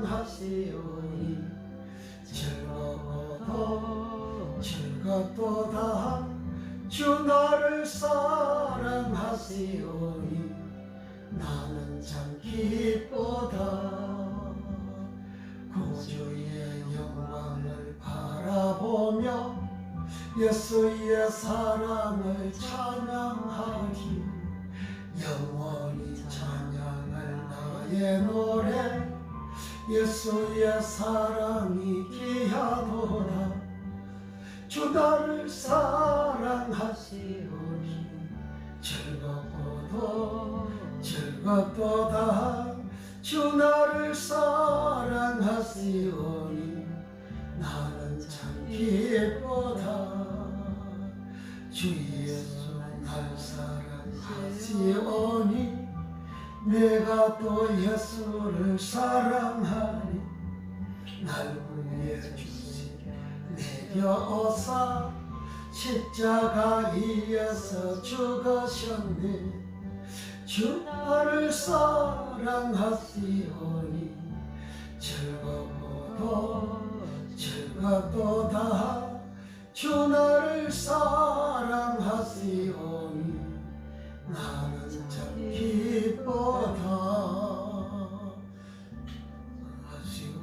사랑하시오니 즐겁고도 즐겁도다 주 나를 사랑하시오니 나는 참 기쁘다 구주의 영광을 바라보며 예수의 사랑을 찬양하리 영원히 찬양할 나의 노래 예수의 사랑이 귀하도다 주 나를 사랑하시오니 즐겁고도 즐겁도다 주 나를 사랑하시오니 나는 참 기쁘다 주 예수 날 사랑하시오니 내가 또 예수를 사랑하니 날 위해 주시 내게 오사 십자가 위에서 죽으셨네 주 나를 사랑하시오니 즐겁고도 즐겁도다 주 나를 사랑하시오니 나는 참 기쁘다 하시고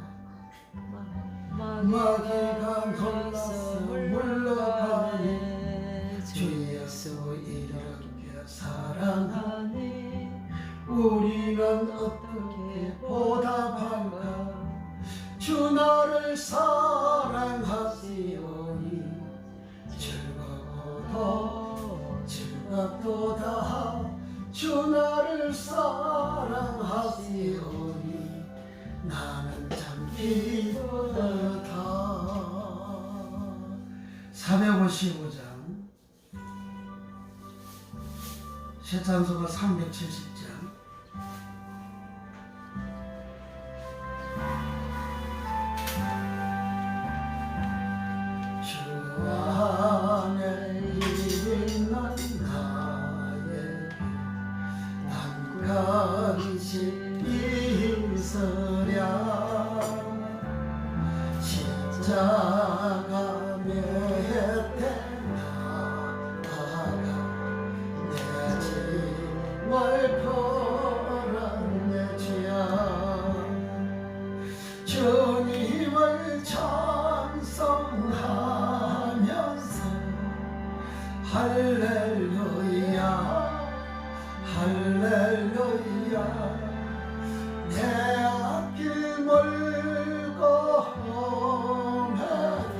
마귀가 놀라서 물러가니 주 예수 이렇게 사랑하니 우리는 어떻게 보답할까 주 나를 사랑하시오니 즐겁고도 즐겁도다 주 나를 사랑하시오니 나는 참 기쁘다 455장 새 찬송가 370장 주 안에 있는 나에게 난 간식 있으랴 십자가 몇 나아가 내 짐을 풀은 내 죄야 주님을 찬송하면서 할렐루야 할렐루야 내 앞길 멀고 험해도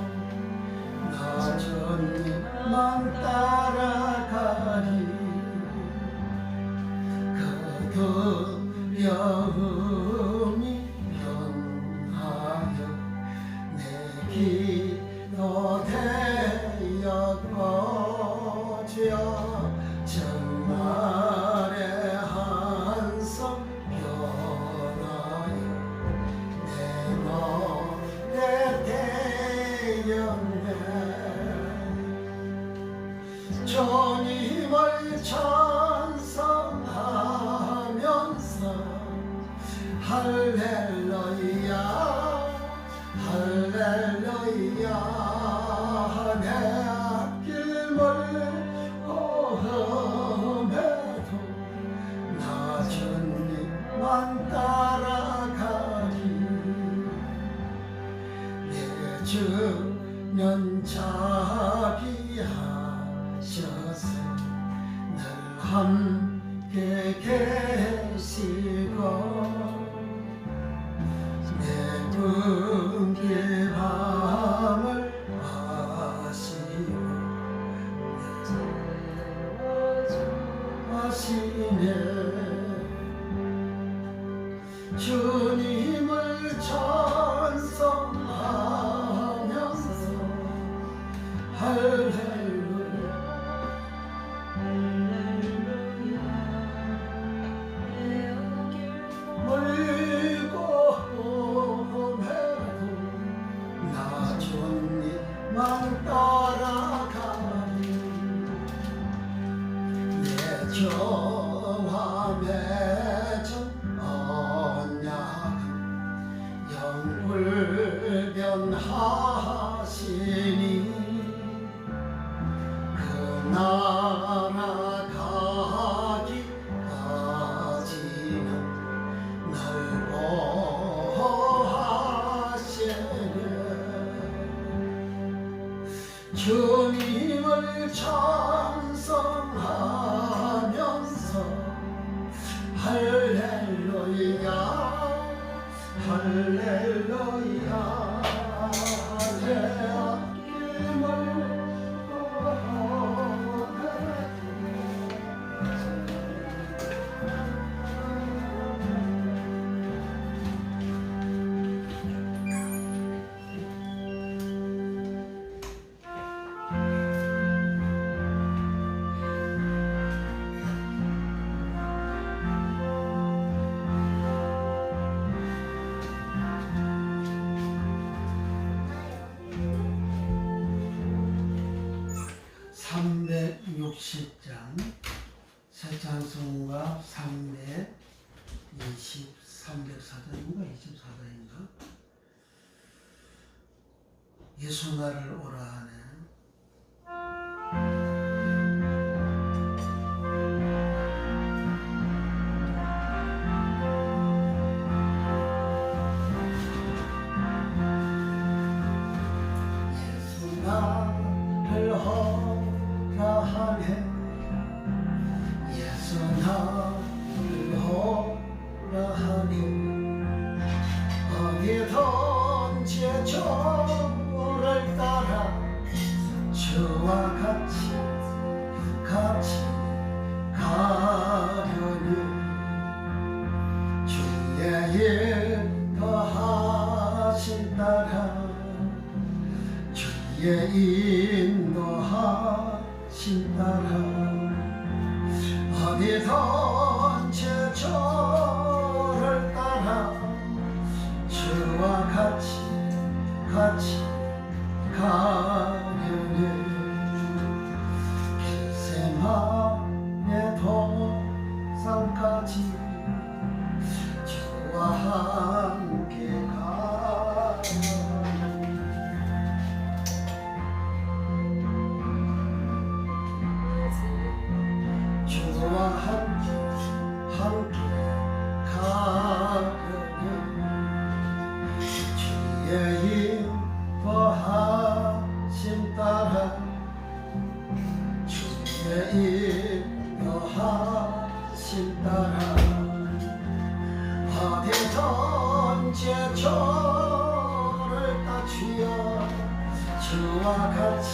나 주님만 따라가리 그 두려움이 변하여 내 기도 되었고지요 정말의 한성 변하여 내 노래 되었네 주님을 찬송하면서 할렐루야 할렐루야 내 앞길 멀고 험해도 나 주님만 따라가리 내 주는 자비하셔서 늘 함께 계시고 내 굶길 밤을 아시고 하시네 주님을 찬송하면서 할렐루야 예언하시니 그 나라 가기까지는 날 보호하시네 주님을 찬송하면서 할렐루야 할렐루야 내 아낌을 새 찬송가 324장인가 24장인가 예수 나를 오라 하네 예수 나를 오라 하네 예수 나를 오라 하니 어디든지 저를 따라 주와 같이 가려니 주의 인도하신 따라 주의 인도하신 따라 어디든지 저를 따라 주와 같이 가려니 겟세마네 동산까지 주와 함께 가려니 주와 함께 가려니 주의 인도하심 따라 주의 인도하심 따라 어디든지 저를 따주여 주와 같이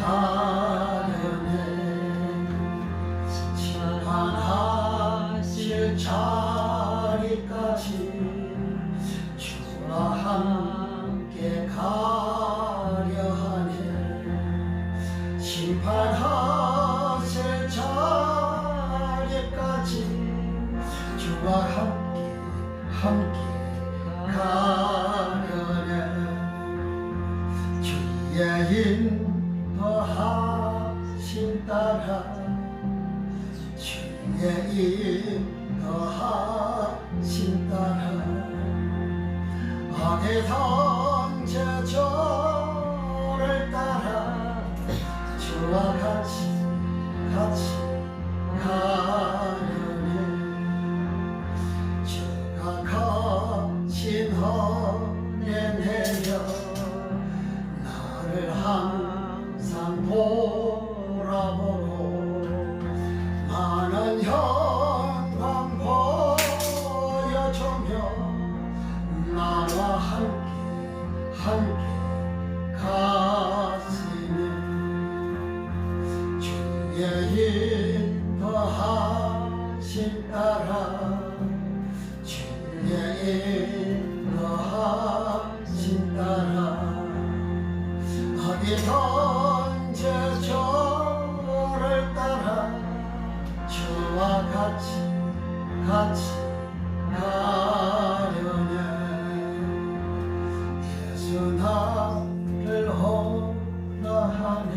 가려니 심판하실 자리까지 주와 함께 가려 하네 심판하실 자리까지 주와 함께 가려네 주의 인도하심 따라 주의 인도하심 따라 어디든지 저를 따라 주와 같이 가려니 주가 거친 은혜 내려 나를 항상 보라보고 많은 영광 보여주며 나와 함께 가시네 주의 인도하심 따라 주의 인도하심 따라 어디든지 저를 따라 주와 같이 가려네 예수 나를 오라 하네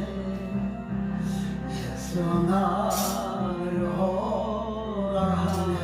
예수 나를 오라 하네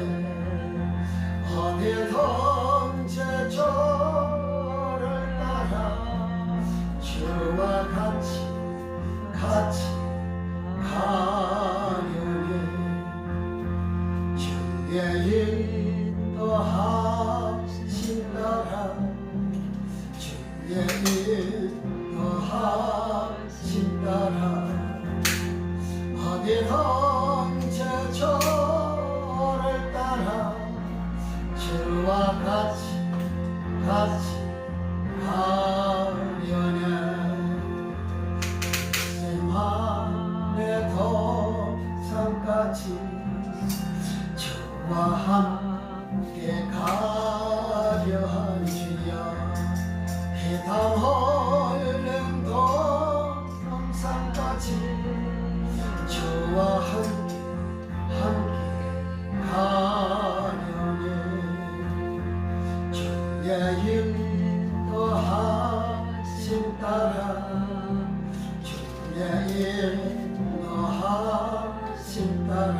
주와 같이 가려네 샘하늘 동산까지 주와 함께 가려 하는 주여 피땀 흘린 동산까지 주와 함께 가려네 주의 인도하심 따라 주의 인도하심 따라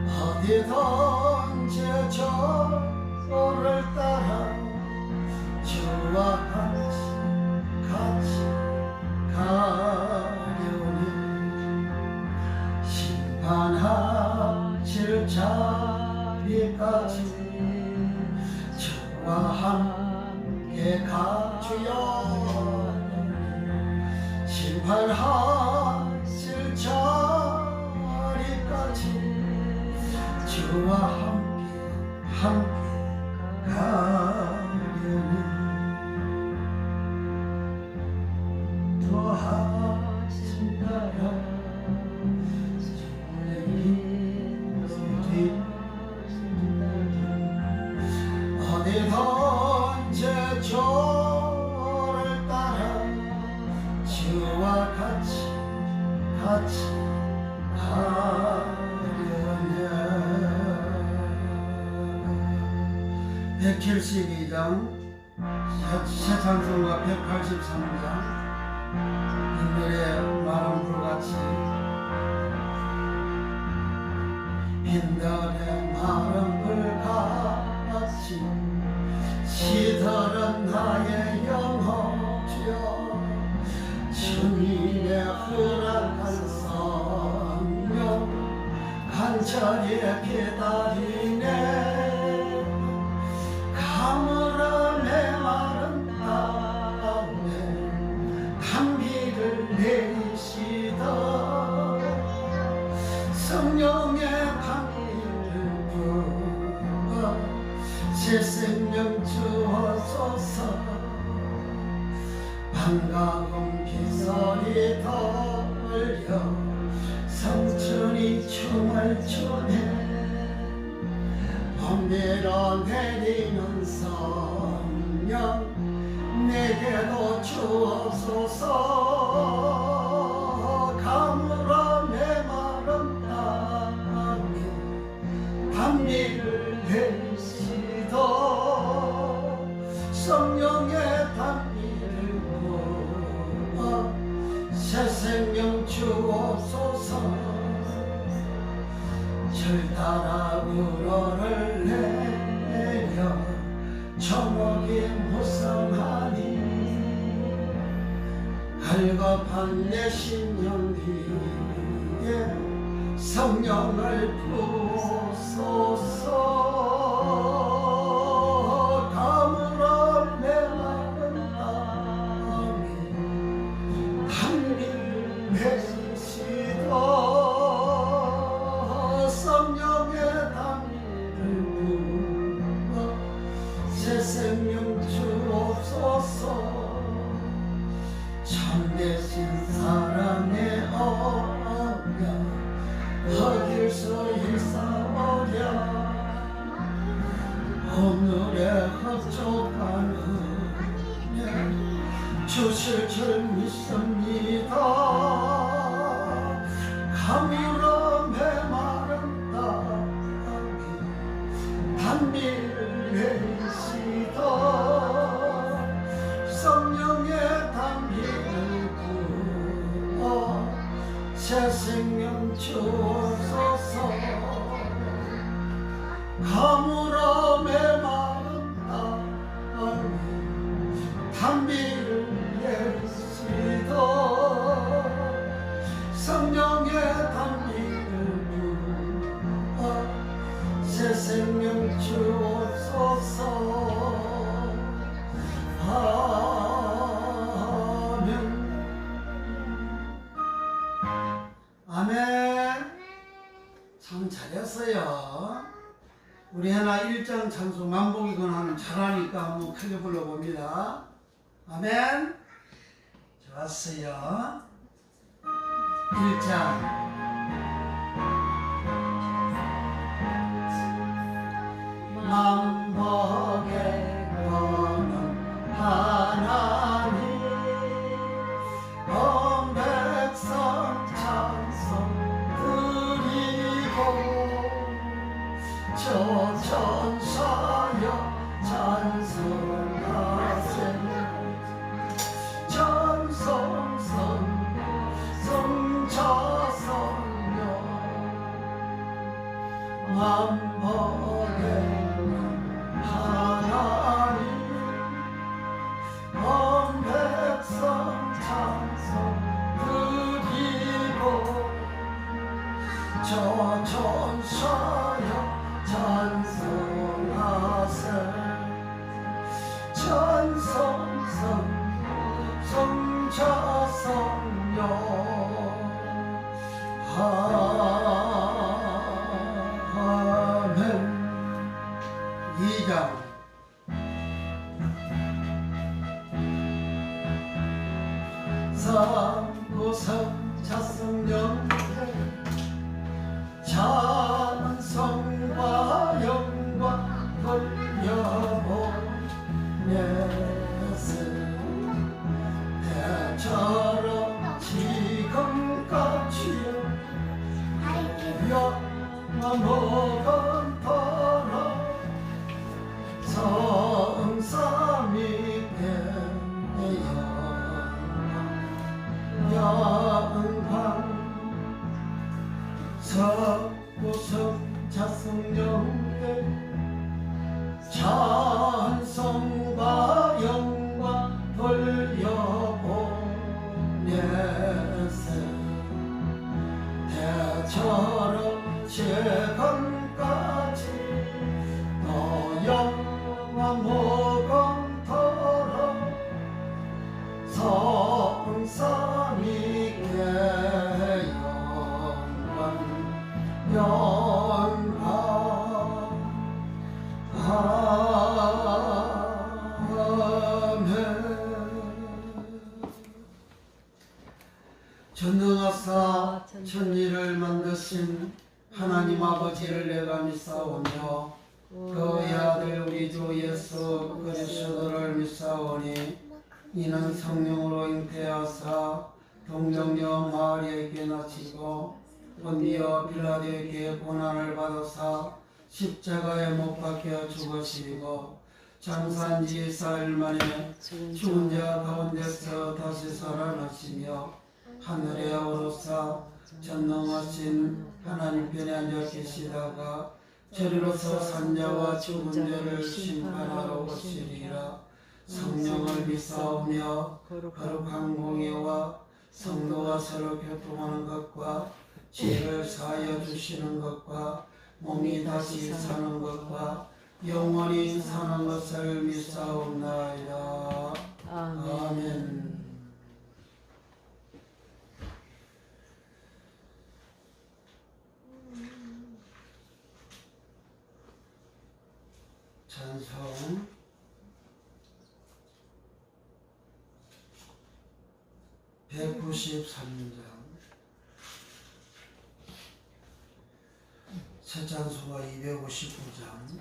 어디든지 저를 따라 주와 같이 가려니 심판하실 자리까지 주와 함께 가주여 심판하실 자리까지 주와 함께 가려니 도하신 따라 어디든지 저를 따라 주와 같이 가려냐 172장 새창송가 183장 인물의 말은 불같이 인들의 말은 불같이 시들은 나의 영혼 주여 주님의 허락한 성령 간절히 기다리네 가물어 내 마른 땅에 단비를 내리시다 성령의 단비를 부어 새 생명 주옵소서 반가운 기설이 떨려 성춘이 춤을 추네 봄비로 내리는 성령 내게도 주옵소서 가물어 내 마른 땅에 단비를 내리시도 성령의 단비를 부어 새 생명 주옵소서 절 따라 우러를 내려 저목이 무성하니 갈급한 내 심령 위에 성령을 부소서 가물어 내 마른 땅에 단비를 내리시도 성령의 단비를 부어 새 생명 주옵소서 참되신 사랑의 언약 어길 수 있사오랴 오늘의 흡족한 은혜 주실 줄 믿습니다 가물어 메마른 땅에 단비를 내리시다 성령의 단비를 부어 새 생명 주옵소서 가물어 메마른 땅에 단비를 내리시다 성령의 단비를 부어 새 생명 주옵소서 아멘 아멘 참 잘했어요. 우리 하나 1장 찬수 만복이 권하는 잘하니까 한번 크게 불러봅니다. 아멘. 좋았어요. 1장 만복의 권한 하나님 온 백성 찬송 드리고 저 천사여 찬송하세 천성성 성자성여 만복의 하나님 온 백성 찬송 드리고 저 천사여 찬송하세 천성성 성자성여 아멘. 2장 삼고성 자성영대 찬송과 영광 돌려보내세 대처럼 지금까지 영원토록 성삼위께 영광 석고석 자성영대 찬송과 영광 돌려보내세 대처럼 재건까지 너 영원 모건토록 성삼위께 영광 아멘. 전능하사 천지를 만드신 하나님 아버지를 내가 믿사오며 그의 아들 우리 주 예수 그리스도를 믿사오니 이는 성령으로 잉태하사 동정녀 마리아에게 낳히고 본디오 빌라도에게 고난을 받으사 십자가에 못 박혀 죽으시고 장사한지 4일 만에 죽은 자 가운데서 다시 살아나시며 하늘에 오르사 전능하신 하나님 편에 앉아 계시다가 저리로서 산자와 죽은 자를 심판하러 오시리라. 성령을 믿사오며 거룩한 공예와 성도가 서로 교통하는 것과 죄를 사하여 주시는 것과 몸이 다시 사는 것과 영원히 사는 것을 믿사옵나이다. 아멘. 찬송 193장 새 찬송가 259장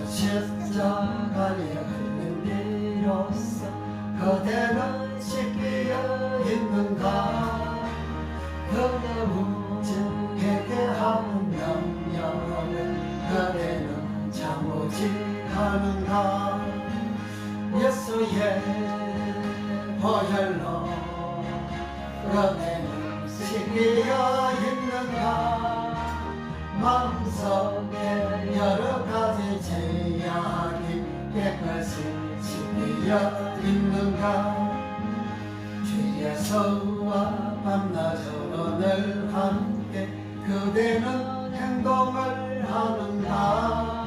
십자가에 흘린 비로소 그대는 씻기어 있는가 그대 우주 회개하는 명령을 그대는 참으지 않은가 예수의 보혈로 그대는 씻기어 있는가 마음속에 여러 가지 죄악이 깨끗이 씻기어 있는가 주 예수와 밤낮으로 늘 함께 그대는 행동을 하는가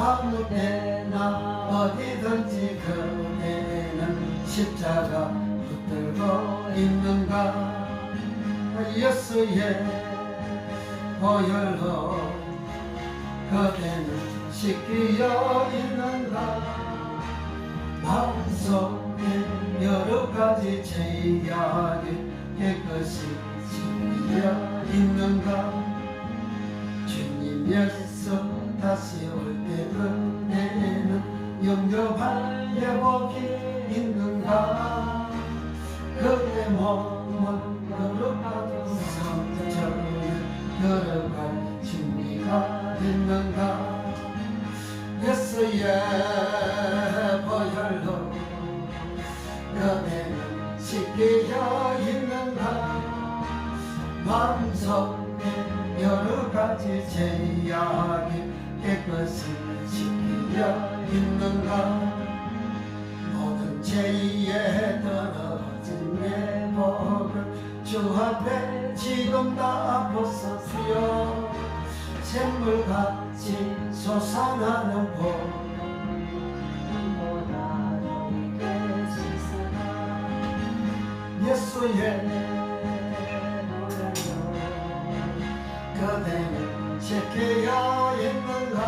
아무 때나 어디든지 그대는 십자가 붙들고 있는가. 예수의 보혈로 그대는 씻기어 있는가. 마음속에 여러 가지 죄악이 깨끗이 씻기어 있는가. 주님 예수 다시 올 때 그대는 영접할 회복이 있는가. 그대 몸은 거룩하고 성전을 걸어갈 준비가 있는가. 예수의 보혈로 그대는 씻기어 있는가. 마음속에 여러 가지 죄악이 깨끗이 씻기어 있는가. 모든 죄에 떨어진 예복을 주 앞에 지금 다 벗었으여 샘물같이 솟아나는 복보다 너에게 지사나. 예수의 그대는 지키어 있는가.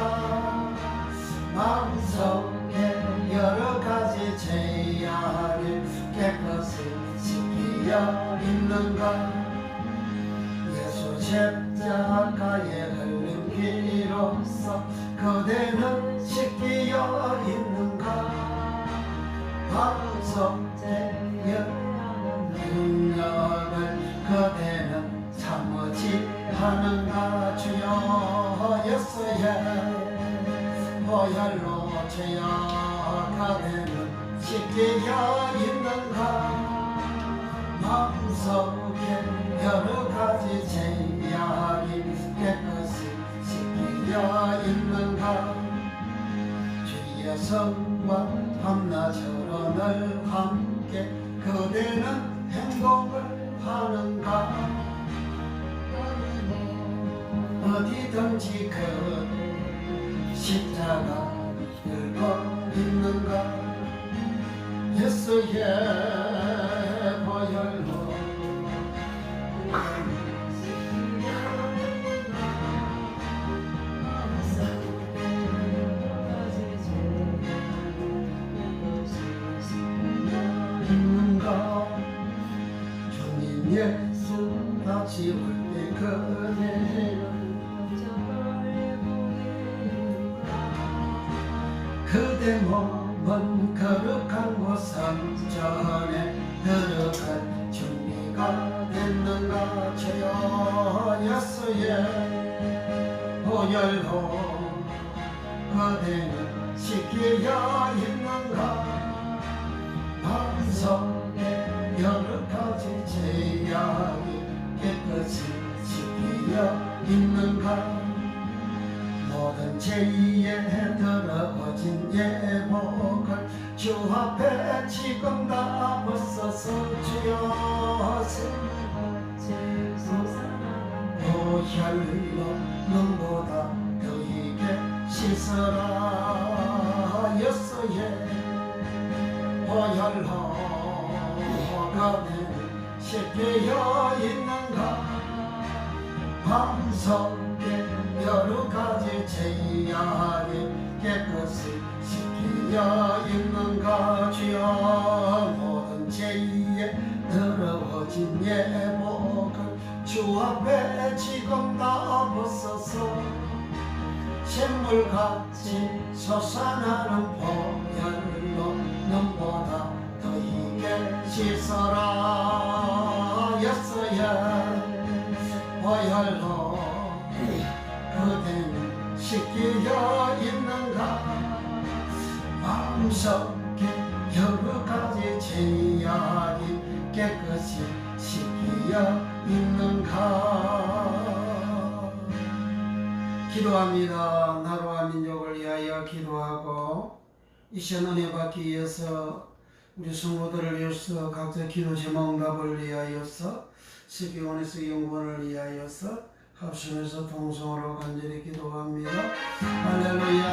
마음속에 여러 가지 죄악을 깨끗이 지키어 있는가. 예수 십자가에 흘린 피로써 그대는 지키어 있는가. 마음속에 여러 능력을 그대는 참지 하는가. 주여 예수의 보혈로 주여 그대는 씻기어 있는가. 마음속에 여러 가지 죄악이 깨끗이 씻기어 있는가. 주의 성과 밤낮으로 늘 함께 그대는 행복을 하는가. 어디든지 그대 십자가 들고 있는가. 예수의 보혈로 있는가. 주님 예수 다시 올 때 그대는 그대 몸은 거룩한 곳 성전에 들어갈 준비가 됐는가. 주여 예수의 보혈로 그대는 씻기어 있는가. 마음속에 여러 가지 죄악이 깨끗이 씻기어 있는가. 모든 죄에 더러워진 예복을 주 앞에 지금 다 벗어서 주여 보혈로 눈보다 너에게 씻어라. 예수의 보혈로 그대는 씻기어 있는가. 마음속에 여러 가지 죄악이 깨끗이 씻기어 있는가. 주여 모든 죄에 더러워진 예복을 주 앞에 지금 다 벗어서 샘물같이 솟아나는 보혈로 눈보다 더이게 씻어라. 예수의 보혈로 그대는 씻기어 있는가. 마음속에 여러 가지 죄악이 깨끗이 씻기어 있는가. 기도합니다. 나라와 민족을 위하여 기도하고 이 시간 은혜 받기 위해서 우리 성도들을 위해서 각자 기도 제목 응답을 위하여서 세계원에서 영원을 위하여서 합심해서 통성으로 간절히 기도합니다. 할렐루야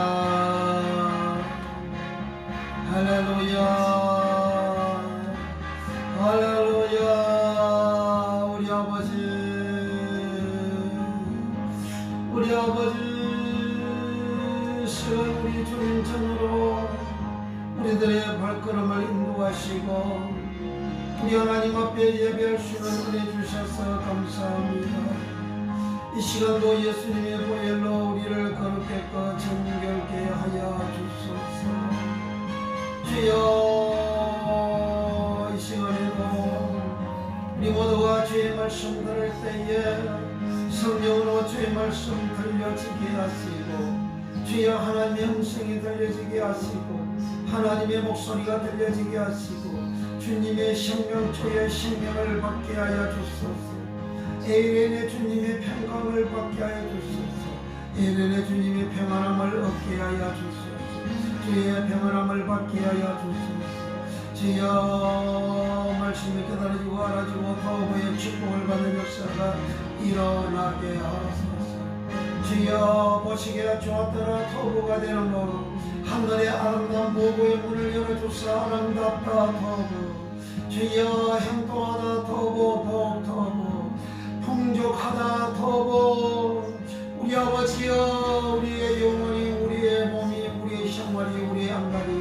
할렐루야 할렐루야. 우리 아버지 우리 아버지 시간 우리 주님 전으로 우리들의 발걸음을 인도하시고 우리 하나님 앞에 예배할 수 있는 은혜 주셔서 감사합니다. 이 시간도 예수님의 보혈로 우리를 거룩했고 정결케 하여 주소서. 주여 이 시간에도 우리 모두가 주의 말씀 들을 때에 성령으로 주의 말씀 들려지게 하시고 주여 하나님의 음성이 들려지게 하시고 하나님의 목소리가 들려지게 하시고 주님의 생명 주의 생명을 받게 하여 주소서. 에이렌의 주님의 평강을 받게 하여 주소서. 에이렌의 주님의 평안함을 얻게 하여 주소서. 주의 평안함을 받게 하여 주소서. 주여 말씀을 깨달아지고 알아지고 더욱의 축복을 받는 역사가 일어나게 하소서. 주여 보시기에 좋았더라 터부가 되는 것 하늘의 아름다운 보고의 문을 열어주사 아름답다 터부. 주여 행동하다 터부 복 터부 풍족하다 터부. 우리 아버지여 우리의 영혼이 우리의 몸이 우리의 생활이 우리의 안간이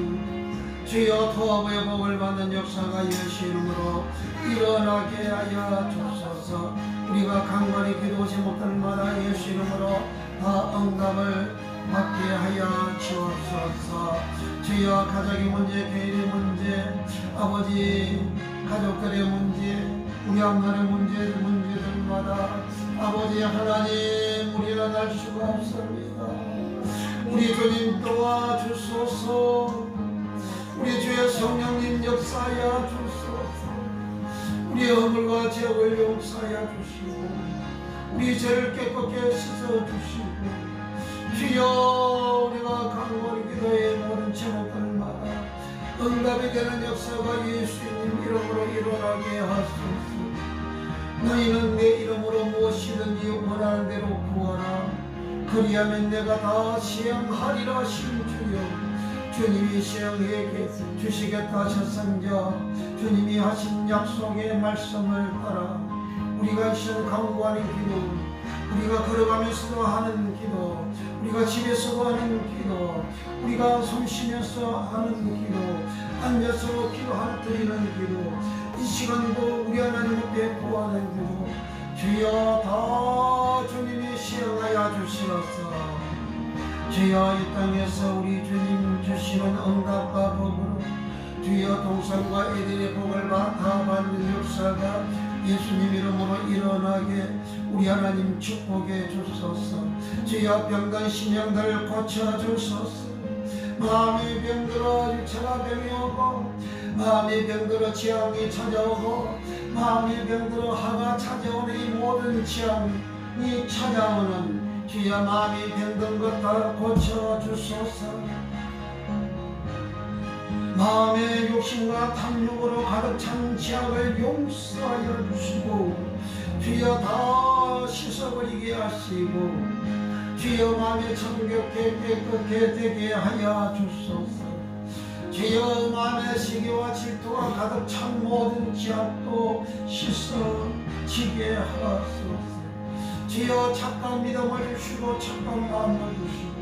주여 터부의 복을 받는 역사가 예수 이름으로 일어나게 하여 주소서. 우리가 간간히 기도 제목들마다 예수 이름으로 다 응답을 받게 하여 주옵소서. 주여 가족의 문제 개인의 문제 아버지 가족들의 문제 우리 앞날의 문제들마다 아버지 하나님 우리는 알 수가 없습니다. 우리 주님 도와주소서. 우리 주의 성령님 역사하여 주소서. 우리의 허물과 죄악을 용서하여 주시고 우리 죄를 깨끗게 씻어주시고 주여 우리가 간구하는 기도의 모든 제목들마다 응답이 되는 역사가 예수님 이름으로 일어나게 하소서. 너희는 내 이름으로 무엇이든지 원하는 대로 구하라. 그리하면 내가 다 시행하리라. 신주여 주님이 시행해 주시겠다 하셨은자 주님이 하신 약속의 말씀을 따라 우리가 지금 간구하는 기도 우리가 걸어가면서도 하는 기도 우리가 집에서도 하는 기도 우리가 숨 쉬면서 하는 기도 앉아서 기도할 드리는 기도 이 시간도 우리 하나님 앞에 구하는 기도 주여 다 주님이 시행하여 주시옵소서. 주여 이 땅에서 우리 주님 주시는 응답과 복으로 주여 동산과 에덴의 복을 다 받는 역사가 예수님 이름으로 일어나게 우리 하나님 축복해 주소서. 주여 병든 심령들을 고쳐주소서. 마음의 병들어 육체가 병이 오고 마음의 병들어 지향이 찾아오고 마음의 병들어 하가 찾아오는 이 모든 지향이 찾아오는 주여 마음이 병든 것 다 고쳐주소서. 마음의 욕심과 탐욕으로 가득 찬 지향을 용서하여 주시고 주여 다 씻어버리게 하시고 주여 마음에 정결케 깨끗게 되게 하여 주소서. 주여 마음의 시기와 질투와 가득 찬 모든 지향도 씻어지게 하소서. 주여 착한 믿음을 주시고 착한 마음을 주시고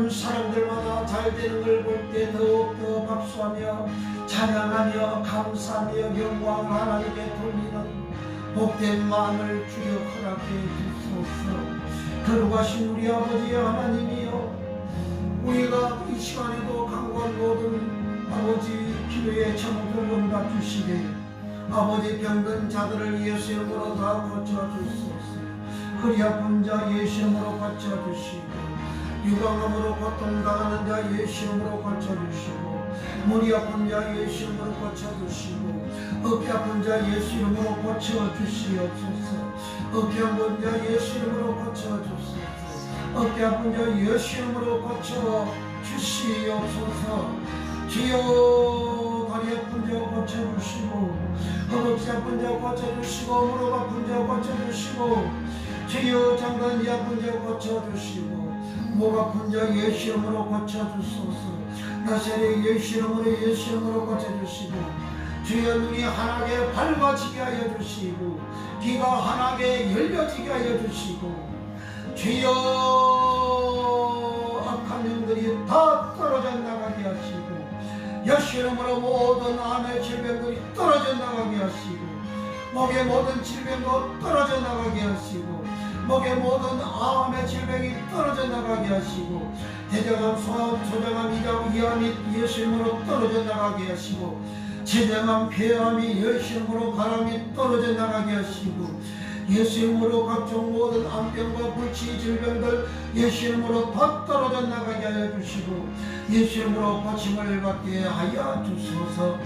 사람들마다 잘 되는 걸 볼 때 더욱더 박수하며 찬양하며 감사하며 영광을 하나님께 돌리는 복된 마음을 주여 허락해 주소서. 거룩하신 우리 아버지 하나님이여 우리가 이 시간에도 간구한 모든 아버지 기도의 제목을 응답 주시되 아버지 병든 자들을 예수 이름으로 다 고쳐주소서. 허리 아픈 자 예수 이름으로 고쳐주시고 유방암으로 고통당하는 자 예수 이름으로 고쳐주시고 머리 아픈 자 예수 이름으로 고쳐주시고 어깨 아픈 자 예수 이름으로 고쳐주시옵소서. 어깨 아픈 자 예수 이름으로 고쳐주소서. 어깨 아픈 자 예수 이름으로 고쳐주시옵소서. 주여 다리 아픈 자 고쳐주시고 허벅지 아픈 자 고쳐주시고 무릎 아픈 자 고쳐주시고 주여 장단지 아픈 자 고쳐주시고 목 아픈 자 예수 이름으로 고쳐주소서. 나사렛 예수 이름으로 예수 이름으로 고쳐주시고 주여 눈이 환하게 밝아지게 하여 주시고 귀가 환하게 열려지게 하여 주시고 주여 악한 영들이 다 떨어져 나가게 하시고 예수 이름으로 모든 암의 질병들이 떨어져 나가게 하시고 목의 모든 질병도 떨어져 나가게 하시고 목의 모든 암의 질병이 떨어져 나가게 하시고 대장암, 소암, 조장암, 이암이 예수 이름으로 떨어져 나가게 하시고 제장암, 폐암이 예수 이름으로 가람이 떨어져 나가게 하시고 예수 이름으로 각종 모든 암병과 불치 질병들 예수 이름으로 다 떨어져 나가게 하여 주시고 예수 이름으로 고침을 받게 하여 주소서.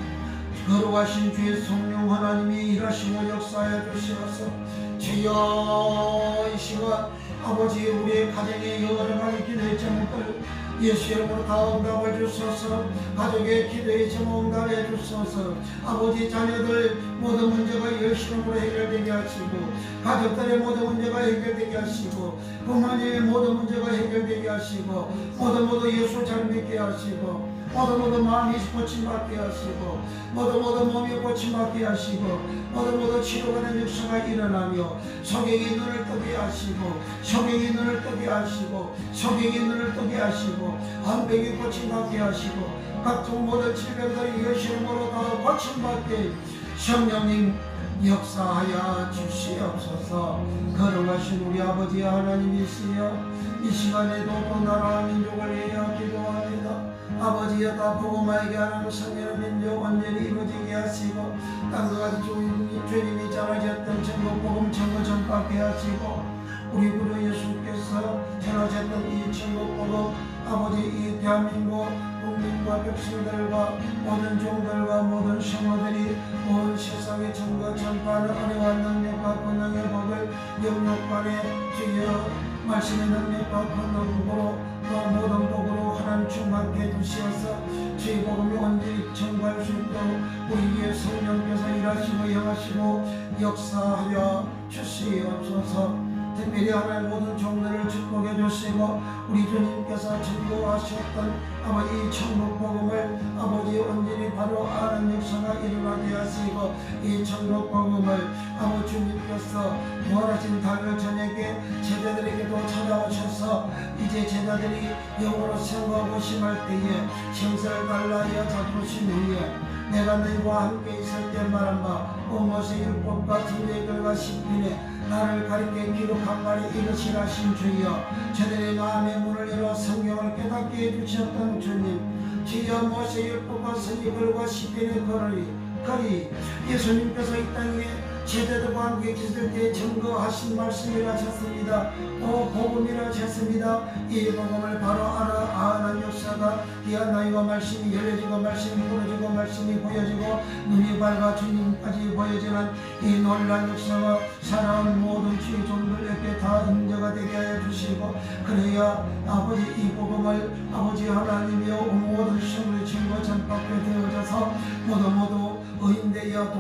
거룩하신 주의 성령 하나님이 일하시고 역사하여 주시옵소서. 주여 이 시간 아버지 우리의 가정의 여러 가지 기도의 제목들 예수 이름으로 다 응답해 주소서. 가족의 기도의 제목 응답해 주소서. 아버지 자녀들 모든 문제가 예수 이름으로 해결되게 하시고 가족들의 모든 문제가 해결되게 하시고 부모님의 모든 문제가 해결되게 하시고 모두 예수 잘 믿게 하시고 모두 마음이 고침받게 하시고 모두 몸이 고침받게 하시고 모두 치료받는 역사가 일어나며 소경이 눈을 뜨게 하시고 소경이 눈을 뜨게 하시고 소경이 눈을 뜨게 하시고 암병이 고침받게 하시고 각종 모든 질병들이 예수 이름으로 다 고침받게 성령님 역사하여 주시옵소서. 거룩하신 우리 아버지 하나님이시여 이 시간에도 또 나라와 민족을 위하여 기도합니다. 아버지여 다 복음하게 하는 성령의 민족 완전히 이루어지게 하시고 땅과 같이 주님이 전하셨던 천국 복음 천국 전파하게 하시고 우리 구주 예수께서 전하셨던 이 천국 복음 아버지 이 대한민국 국민과 백성들과 모든 종들과 모든 성도들이 온 세상에 전과 전파하는 은혜와 능력과 권능의 법을 영육간에 주여 말씀의 능력과 권능으로 또 모든 복으로 하나님 충만케 해주시어서 주의 복음이 온전히 전파할 수 있도록 우리 위에 성령께서 일하시고 영하시고 역사하여 주시옵소서. 특별히 하나님 모든 종들을 축복해 주시고 우리 주님께서 증거하셨던 아버지 천국 복음을 아버지 온전히 바로 아는 역사가 일어나게 하시고 이 천국 복음을 아버지 주님께서 부활하신 당일 저녁에 제자들에게도 찾아오셔서 이제 제자들이 영으로 생각하고 심할 때에 생사를 달라하여 잡으신 후에 내가 너희와 함께 있을 때 말한 바 모세 율법과 진리들과 십인에 나를 가리켜 기록한 말이 이것이라신 주여 저들의 마음의 문을 열어 성경을 깨닫게 해주셨던 주님 주여 모세 율법과 선지글과 십인의 거리 예수님께서 이 땅에 제자들과 함께 계실 때 증거하신 말씀이라 하셨습니다. 또 복음이라 하셨습니다. 이 복음을 바로 아는 역사가 귀한 나이와 말씀이 열려지고 말씀이 부러지고 말씀이 보여지고 눈이 밝아 주님까지 보여지는 이 놀라운 역사가 살아온 모든 주의 종들에게 다 인정가 되게 하여 주시고 그래야 아버지 이 복음을 아버지 하나님이여 모든 성의 증거 전파하게 되어져서 모두 의인되어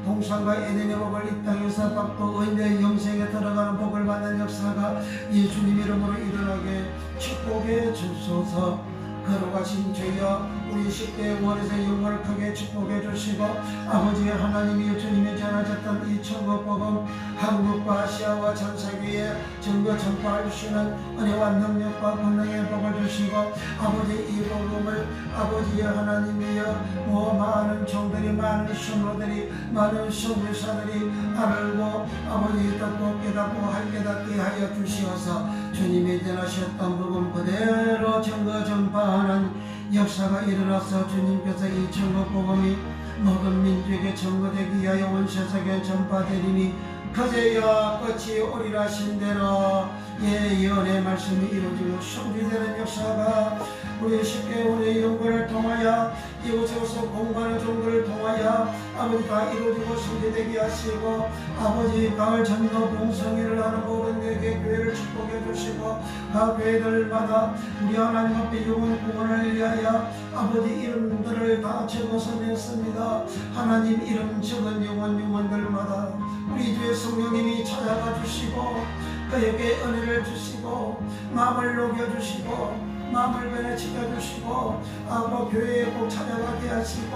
동산과 에덴의 복을 이 땅에서 받고 의인의 영생에 들어가는 복을 받는 역사가 예수님 이름으로 일어나게 축복해 주소서. 거룩하신 주여 우리 10대 원에서 영광을 크게 축복해 주시고 아버지 하나님이 주님이 전하셨던 이 천국 복음 한국과 아시아와 전 세계에 증거 전파할 수 있는 은혜와 능력과 권능의 복을 주시고 아버지 이 복음을 아버지 하나님이여 많은 종들이 많은 성도들이 많은 선교사들이 알고 아버지 듣고 깨닫고 할 깨닫게 하여 주시어서 주님이 전하셨던 복음 그대로 증거 전파하는 역사가 일어나서 주님께서 이 천국 복음이 모든 민족에 전거되기 위하여 온 세상에 전파되리니 그제야 끝이 오리라 하신 대로 예언의 말씀이 이루어지고 성취되는 역사가 우리 쉽게 우리의 연구를 통하여 이곳에 오서 공부하는 종들을 통하여 아버지 다 이루어지고 성취되게 하시고 아버지 가을 전도 봉성회를 하는 모든 내게 교회를 축복해 주시고 각 교회들마다 우리 하나님 앞에 영원 구원을 위하여 아버지 이름들을 다 적어서 냈습니다. 하나님 이름 적은 영혼들마다 우리 주의 성령님이 찾아가 주시고 그에게 은혜를 주시고 마음을 녹여주시고 마음을 변화시켜주시고 아버지 교회에 꼭 찾아가게 하시고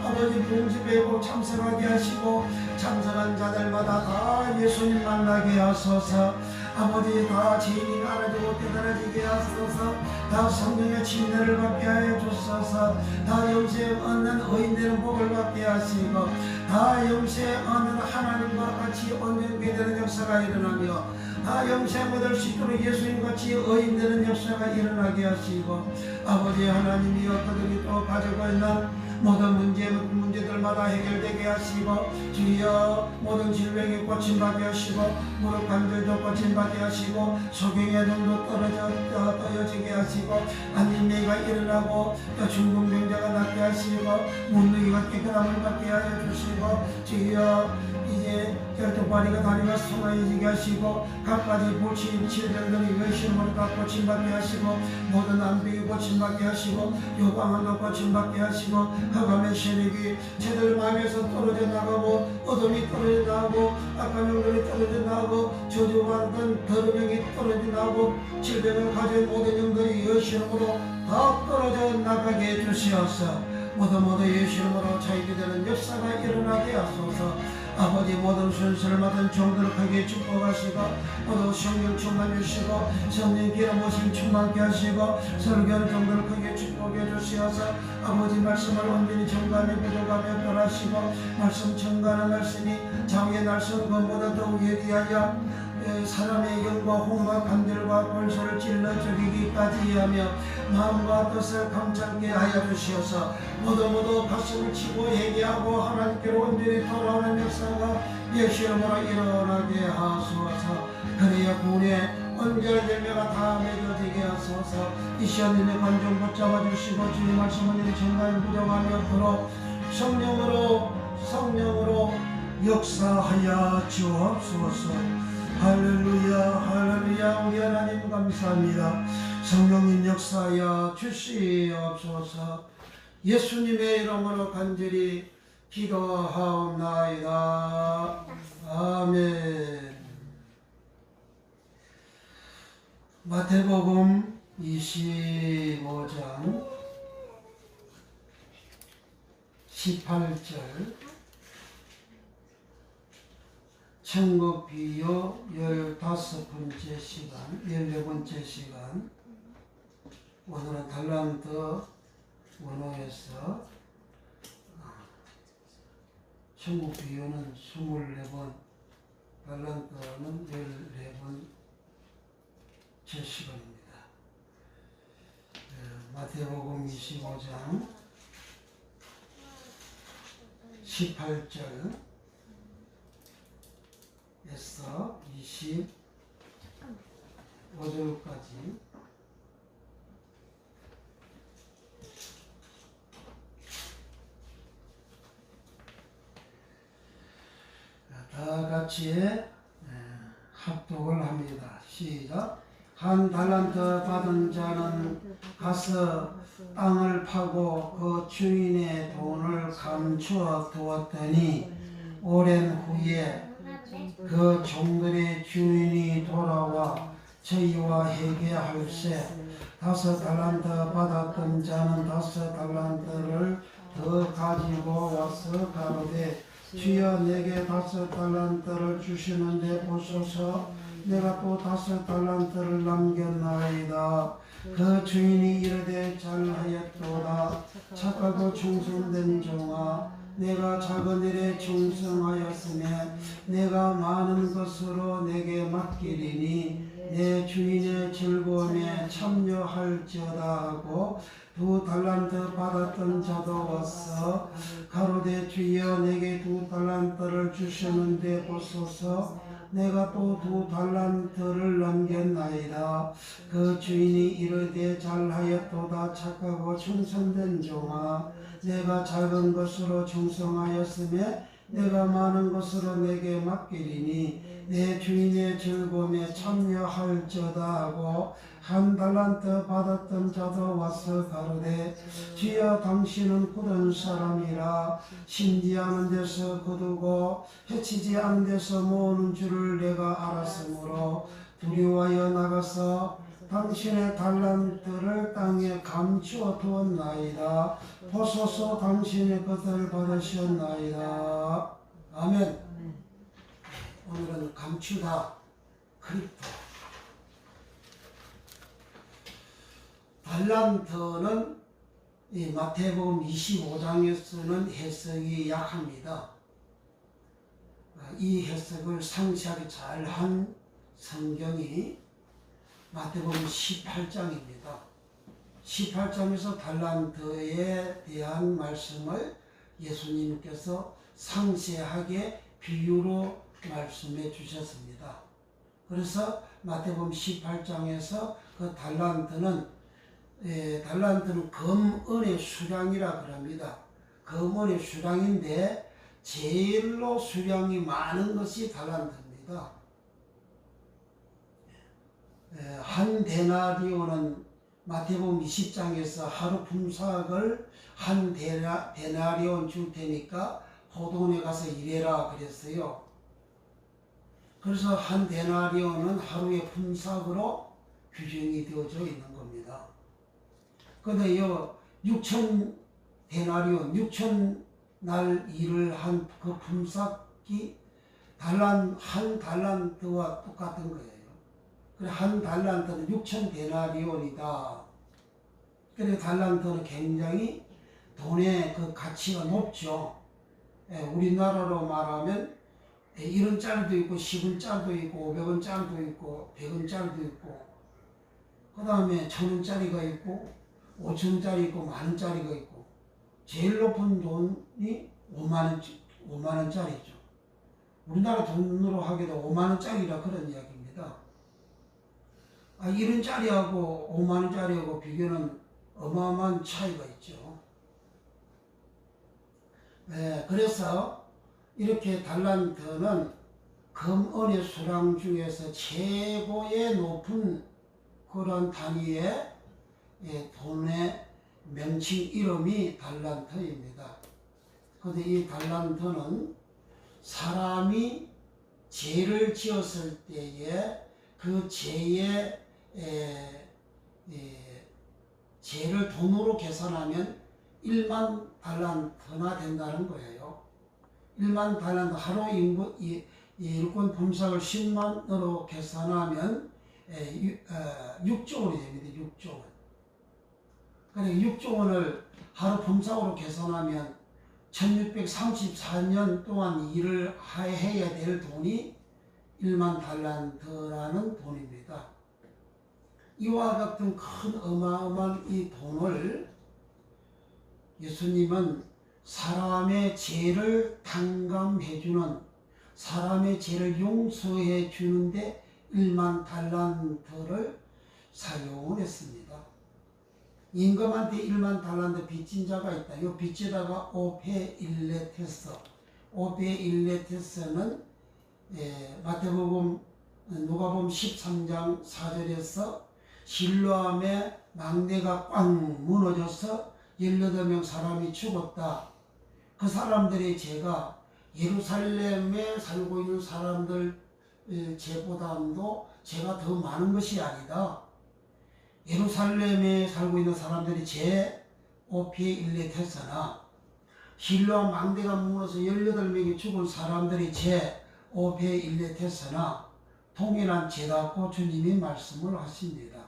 아버지 봉집에 꼭 참석하게 하시고 참석한 자들마다 다 예수님 만나게 하소서. 아버지 다 죄인이 알아주고 깨달아지게 하소서. 다 성령의 침례를 받게 하여 주소서. 다 영생 얻는 의인되는 복을 받게 하시고 다 영생 얻는 하나님과 같이 온전케 되는 역사가 일어나며 다 영생 얻을 수 있도록 예수님같이 의인되는 역사가 일어나게 하시고 아버지 하나님이 어떻게 또 가지고 있는 모든 문제들마다 해결되게 하시고 주여 모든 질병이 고침받게 하시고 무릎 관절도 고침받게 하시고 소경의 눈도 떠여지게 하시고 안진매가 일어나고 또 중풍병자가 낫게 하시고 문둥이가 깨끗함을 받게 하여 주시고 주여 이제 결투파리가 다리가 소나해지게 하시고 각가지 불치임 질병들이 외심으로 다 고침받게 하시고 모든 암병이 고침받게 하시고 요방함도 고침받게 하시고 흑암의 세력이 제들 마음에서 떨어져 나가고 어둠이 떨어져 나가고 악한 영들이 떨어져 나가고 저주받은 더러병이 떨어져 나가고 질병을 가진 모든 영들이 예수님으로 다 떨어져 나가게 해주시옵소서. 모두 예수님으로 자유게 되는 역사가 일어나게 하소서. 아버지 모든 순서를 맡은 종들을 크게 축복하시고 모두 성령 충만 주시고 성령 기름 부으심 충만케 하시고 설교하는 종들을 크게 축복해 주시어서 아버지 말씀을 온전히 정감에 부족하며 변하시고 말씀 정가는 말씀이 장의 날선 것보다 더욱 예리하여 사람의 영과 혼과 간절과 골소를 찔러 죽이기까지 하며 마음과 뜻을 감찰게 하여 주시어서 모두 가슴을 치고 회개하고 하나님께로 온전히 돌아오는 역사가 예수님으로 일어나게 하소서. 그래야 구원의 온전한 열매가 다 맺어지게 하소서. 이 시간에 관중 붙잡아 주시고 주님 말씀을 정말 부정하며 그로 성령으로 역사하여 주옵소서. 할렐루야 할렐루야. 우리 하나님 감사합니다. 성령님 역사하여 주시옵소서. 예수님의 이름으로 간절히 기도하옵나이다. 아멘. 마태복음 25장 18절 천국 비유 15번째 시간, 14번째 시간. 오늘은 달란트 원어에서 천국 비유는 24번, 달란트는 14번째 시간입니다. 마태복음 25장 18절 에서 25절까지 다 같이 합독을 합니다. 시작. 한 달란트 받은 자는 가서 땅을 파고 그 주인의 돈을 감추어 두었더니 오랜 후에 그 종들의 주인이 돌아와 저희와 회개할세. 5달란트 받았던 자는 5달란트를 더 가지고 와서 가로되 주여 내게 5달란트를 주시는데 보소서 내가 또 5달란트를 남겼나이다. 그 주인이 이르되 잘하였도다. 착하고 충성된 종아 내가 작은 일에 충성하였으며 내가 많은 것으로 내게 맡기리니 내 주인의 즐거움에 참여할지어다 하고 2달란트 받았던 자도 왔어 가로되 주여 내게 2달란트를 주셨는데 보소서 내가 또 2달란트를 남겼나이다. 그 주인이 이르되 잘하였도다. 착하고 충성된 종아 내가 작은 것으로 충성하였으며 내가 많은 것으로 내게 맡기리니 내 주인의 즐거움에 참여할지어다 하고 1달란트 받았던 자도 와서 가로되 주여 당신은 굳은 사람이라 신지하는 데서 거두고 해치지 않는 데서 모으는 줄을 내가 알았으므로 두려워하여 나가서 당신의 달란트를 땅에 감추어 두었나이다. 보소서 당신의 것을 받으셨나이다. 아멘. 오늘은 감추다 크립토. 달란트는 이 마태복음 25장에 쓰는 해석이 약합니다. 이 해석을 상세하게 잘한 성경이 마태복음 18장입니다. 18장에서 달란트에 대한 말씀을 예수님께서 상세하게 비유로 말씀해 주셨습니다. 그래서 마태복음 18장에서 그 달란트는 금은의 수량이라 그럽니다. 금은의 수량인데 제일로 수량이 많은 것이 달란트입니다. 한 데나리온은 마태복음 20장에서 하루 품삯을 한 데나리온 줄 테니까 포도원에 가서 일해라 그랬어요. 그래서 한 데나리온은 하루의 품삯으로 규정이 되어져 있는 겁니다. 그런데 이 6천 데나리온, 6천 날 일을 한 그 품삯이 한 달란트와 똑같은 거예요. 그래 한 달란트는 6천 데나리온이다. 그래 달란트는 굉장히 돈의 그 가치가 높죠. 우리나라로 말하면 1원짜리도 있고 10원짜리도 있고 500원짜리도 있고 100원짜리도 있고 그 다음에 1000원짜리가 있고 5천원짜리 있고 만원짜리가 있고 제일 높은 돈이 5만원짜리죠. 우리나라 돈으로 하기도 5만원짜리라 그런 이야기입니다. 1원짜리하고 5만원짜리하고 비교는 어마어마한 차이가 있죠. 그래서 이렇게 달란트는 금은의 수량 중에서 최고의 높은 그런 단위의 돈의 명칭 이름이 달란트입니다. 그런데 이 달란트는 사람이 죄를 지었을 때에 그 죄의 죄를 돈으로 계산하면 1만 달란트나 된다는 거예요. 1만 달란트 하루 일꾼 품삯을 10만으로 계산하면 6조 원이 됩니다. 6조 원. 그러니까 6조 원을 하루 품삯으로 계산하면 1634년 동안 일을 해야 될 돈이 1만 달란트라는 돈입니다. 이와 같은 큰 어마어마한 이 돈을 예수님은 사람의 죄를 탕감해주는, 사람의 죄를 용서해주는데 1만 달란트를 사용을 했습니다. 임금한테 1만 달란트 빚진 자가 있다. 이 빚지다가 오페일레테스. 오페일레테스는 마태복음, 누가복음 13장 4절에서 실로암의 망대가 꽉 무너져서 18명 사람이 죽었다. 그 사람들의 죄가 예루살렘에 살고 있는 사람들 죄보다도 죄가 더 많은 것이 아니다. 예루살렘에 살고 있는 사람들이 죄 오페일레테스나 실로암 망대가 무너져서 18명이 죽은 사람들이 죄 오페일레테스나 동일한 죄다고 주님이 말씀을 하십니다.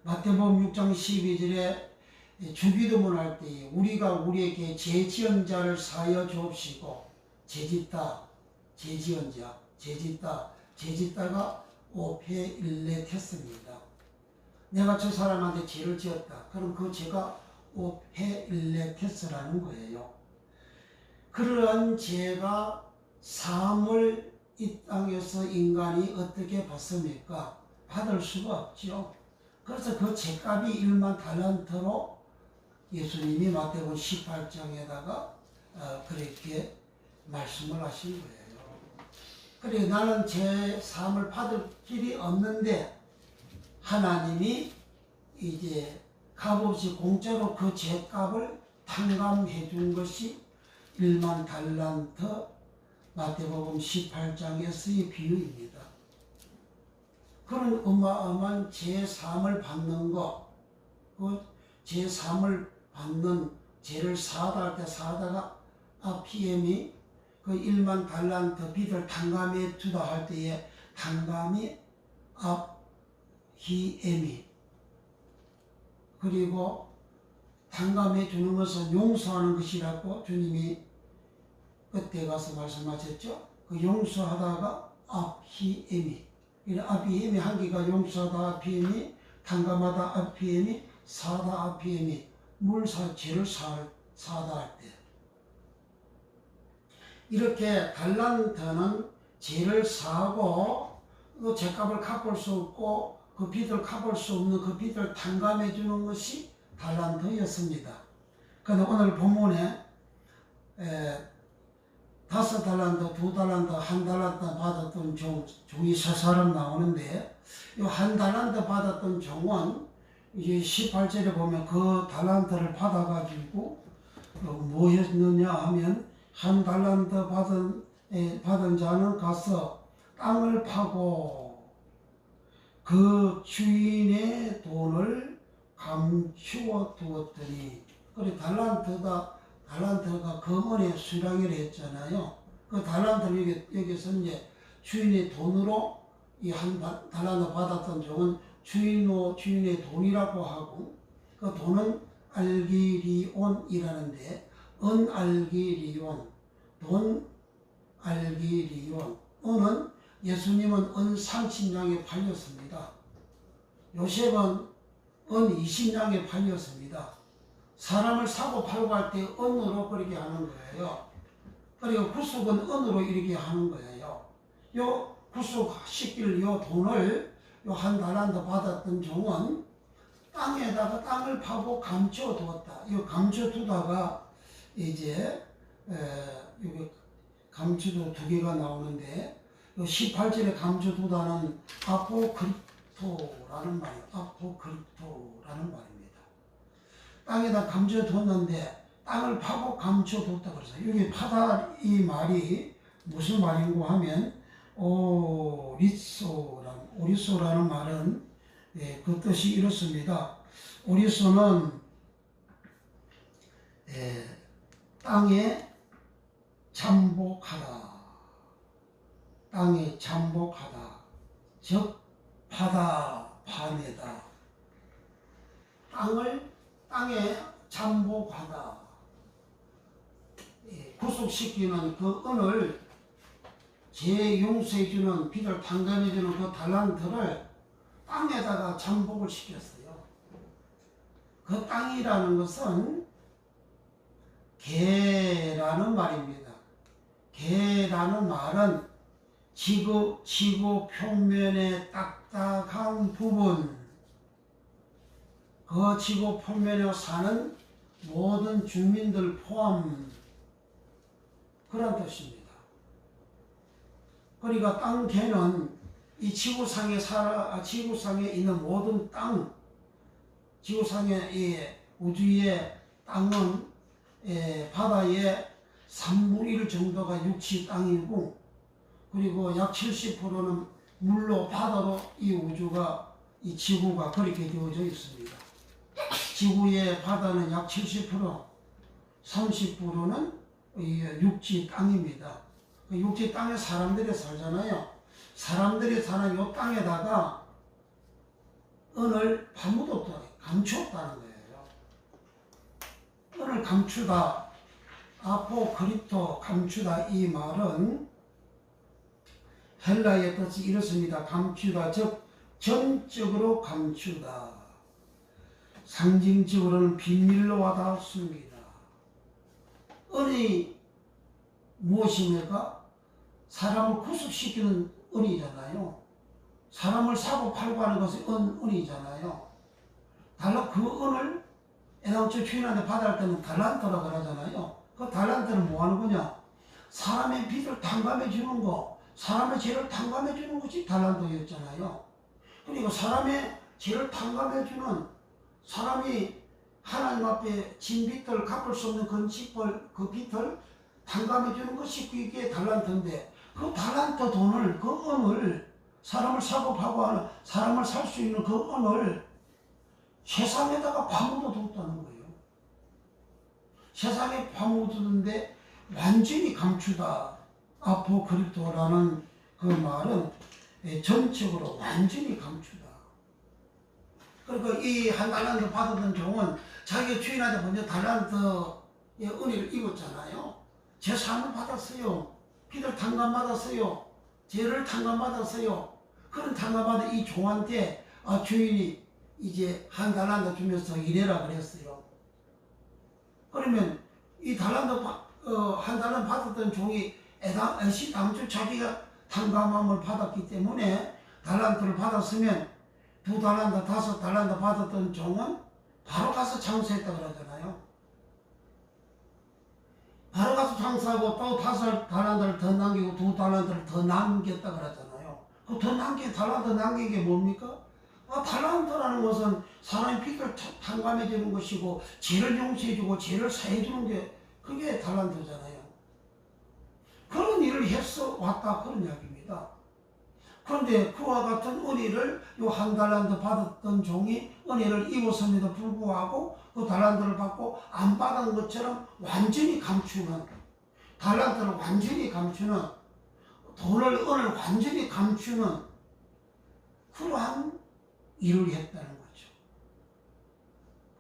마태복음 6장 12절에 주기도문 할 때에 우리가 우리에게 죄 지은 자를 사하여 주옵시고 죄짓다, 죄지은 자, 죄짓다, 죄짓다가 오페일레테스입니다. 내가 저 사람한테 죄를 지었다. 그럼 그 죄가 오페일레테스라는 거예요. 그러한 죄가 사함을 이 땅에서 인간이 어떻게 받습니까? 받을 수가 없죠. 그래서 그 죄값이 1만 달란트로 예수님이 마태복음 18장에다가 그렇게 말씀을 하신 거예요. 그래 나는 죄 사함을 받을 길이 없는데 하나님이 이제 값없이 공짜로 그 죄값을 탕감해 준 것이 1만 달란트 마태복음 18장에서의 비유입니다. 그런 어마어마한 제3을 받는 거, 그 제3을 받는 죄를 사하다 할 때 사하다가 아피엠이 그 1만 달란트 빚을 탕감해 주다 할 때에 탕감이 히에미, 그리고 탕감해 주는 것은 용서하는 것이라고 주님이 그때 가서 말씀하셨죠. 그 용서하다가 히에미, 아피엠이 한 개가 용서하다 아피엠이, 탕감하다 아피엠이, 사다 아피엠이, 죄를 사다 할 때. 이렇게 달란트는 죄를 사하고 그 죄값을 갚을 수 없고 그 빚을 갚을 수 없는 그 빚을 탕감해 주는 것이 달란트였습니다. 그런데 오늘 본문에 5달란트, 2달란트, 1달란트 받았던 종이 3사람 나오는데 이 1달란트 받았던 종은 이제 18절에 보면 그 달란트를 받아가지고 뭐 했느냐 하면 1달란트 받은 자는 가서 땅을 파고 그 주인의 돈을 감추어 두었더니, 그래 달란트가 금원의 수량이라 했잖아요. 그 달란트를 여기서 이제 주인의 돈으로 이 1달란트 받았던 종은 주인의 돈이라고 하고, 그 돈은 알기리온이라는데, 은알기리온, 돈 알기리온, 은은 예수님은 은 30냥에 팔렸습니다. 요셉은 은 20냥에 팔렸습니다. 사람을 사고 팔고 할 때 은으로 그렇게 하는 거예요. 그리고 구속은 은으로 이렇게 하는 거예요. 요 구속시킬 요 돈을 요 1달란트 받았던 종은 땅에다가 땅을 파고 감춰두었다. 이 감춰두다가 이제 여기 감춰두 2개가 나오는데, 18절에 감춰두다는 아포크립토라는 말이에요. 아포크립토라는 말입니다. 땅에다 감춰뒀는데 땅을 파고 감춰뒀다 그래서 여기 파다 이 말이 무슨 말인고 하면 오리소라는 말은 그 뜻이 이렇습니다. 오리소는 땅에 잠복하다, 땅에 잠복하다, 즉 파다, 파내다, 땅에 잠복하다, 구속시키는 그 은을 재용서해주는, 빚을 탕감해주는 그 달란트를 땅에다가 잠복을 시켰어요. 그 땅이라는 것은 개라는 말입니다. 개라는 말은 지구 표면의 딱딱한 부분, 그 지구 표면에 사는 모든 주민들 포함, 그런 뜻입니다. 그러니까 땅개는 이 지구상에 있는 모든 땅, 지구상의 이 우주의 땅은 바다의 3분의 1 정도가 육지 땅이고, 그리고 약 70%는 물로, 바다로 이 우주가, 이 지구가 그렇게 되어져 있습니다. 지구의 바다는 약 70%, 30%는 육지 땅입니다. 그 육지 땅에 사람들이 살잖아요. 사람들이 사는 이 땅에다가 은을 파묻었다, 감추었다는 거예요. 은을 감추다, 아포크립토, 감추다, 이 말은 헬라의 뜻이 이렇습니다. 감추다, 즉 전적으로 감추다, 상징적으로는 비밀로 와다 숨기다. 은이 무엇입니까? 사람을 구속시키는 은이잖아요. 사람을 사고 팔고 하는 것이 은이잖아요. 그 은을 애당초 주인한테 받을 때는 달란트라고 그러잖아요. 그 달란트는 뭐 하는 거냐? 사람의 빚을 탕감해 주는 거, 사람의 죄를 탕감해 주는 것이 달란트였잖아요. 그리고 사람의 죄를 탕감해 주는, 사람이 하나님 앞에 진 빚을 갚을 수 없는 그 빚을 탕감해 주는 것이 그게 달란트인데, 그 달란트 돈을, 그 은을 사람을 사고파고 하는, 사람을 살 수 있는 그 은을 세상에다가 파묻어 뒀다는 거예요. 세상에 파묻어 뒀는데 완전히 감추다. 아포크립토라는 그 말은 전적으로 완전히 감추다. 그러니까 이 한 달란트 받았던 종은 자기가 주인한테 먼저 달란트의 은혜를 입었잖아요. 제사함을 받았어요. 피를 탕감받았어요. 죄를 탕감받았어요. 그런 탕감받은 이 종한테 주인이 이제 한 달란트 주면서 일해라 그랬어요. 그러면 이 달란트 한 달란트 받았던 종이 당초 자기가 탕감함을 받았기 때문에 달란트를 받았으면 2달란트, 5달란트 받았던 종은 바로 가서 장사했다 그러잖아요. 바로 가서 장사하고 또 5달란트를 더 남기고 2달란트를 더 남겼다 그러잖아요. 그 더 달란트 남긴 게 뭡니까? 달란트라는 것은 사람의 빚을 탕감해주는 것이고 죄를 용서해주고 죄를 사해주는 게 그게 달란트잖아요. 그런 일을 해서 왔다 그런 이야기입니다. 그런데 그와 같은 은혜를 요 한 달란트 받았던 종이 은혜를 입었음에도 불구하고 그 달란트를 받고 안 받은 것처럼 완전히 감추는, 달란트를 완전히 감추는, 은을 완전히 감추는 그러한 일을 했다는 거죠.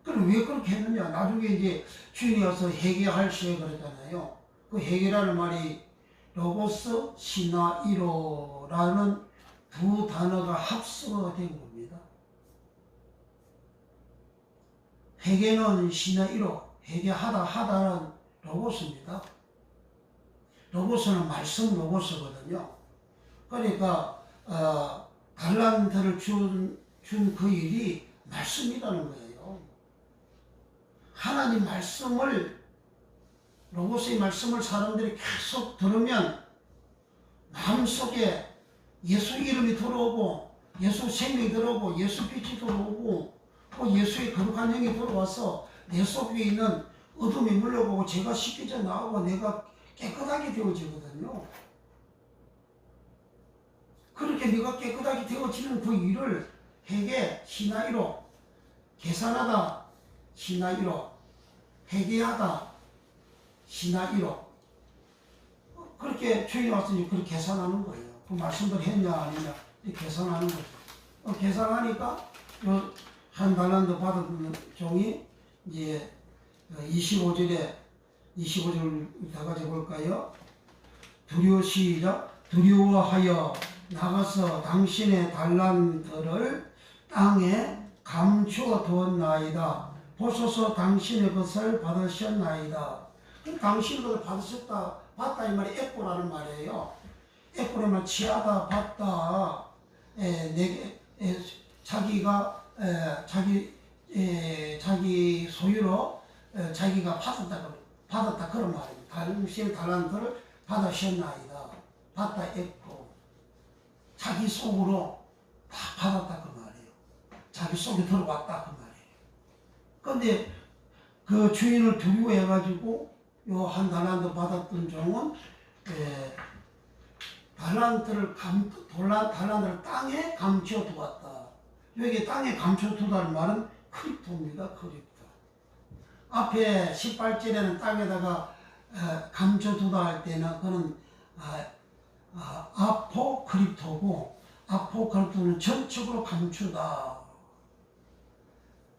그럼 왜 그렇게 했느냐? 나중에 이제 주인이 와서 회개할 시에 그러잖아요. 그 회개라는 말이 로고스, 시나이로라는 두 단어가 합성어가 된 겁니다. 회개는 시나이로, 회개하다는 로고스입니다. 로고스는 말씀 로고스거든요. 그러니까 달란트를 준 그 일이 말씀이라는 거예요. 하나님 말씀을, 로고스의 말씀을 사람들이 계속 들으면 마음속에 예수 이름이 들어오고 예수 생명이 들어오고 예수 빛이 들어오고 또 예수의 거룩한 영이 들어와서 내 속에 있는 어둠이 물러가고 죄가 씻겨져 나오고 내가 깨끗하게 되어지거든요. 그렇게 내가 깨끗하게 되어지는 그 일을 회개, 시나이로, 계산하다, 시나이로, 회개하다, 시나이로, 그렇게 주인이 와서 그렇게 계산하는 거예요. 그 말씀들 했냐 아니냐 계산하는 거죠. 계산하니까 한 달란트 받은 종이 이제 25절 다 가져 볼까요? 두려워하여 나가서 당신의 달란트를 땅에 감추어 두었나이다. 보소서 당신의 것을 받으셨나이다. 당신의 것을 받다 이 말이 에코라는 말이에요. 에코라는 말 취하다, 받다, 자기가 자기 소유로 자기가 받았다 그런 말입니다. 당신의 달란트를 받으셨나이다. 받다 에코. 자기 속으로 다 받았다 그 말이에요. 자기 속에 들어왔다 그 말이에요. 그런데 그 주인을 두려워해가지고 요 한 달란트 받았던 종은 달란트를 땅에 감춰 두었다. 여기 땅에 감춰 두다는 말은 크립토입니다. 크립토. 앞에 18절에는 땅에다가 감춰 두다 할 때는 그는 아포크립토고, 아포크립토는 전적으로 감추다,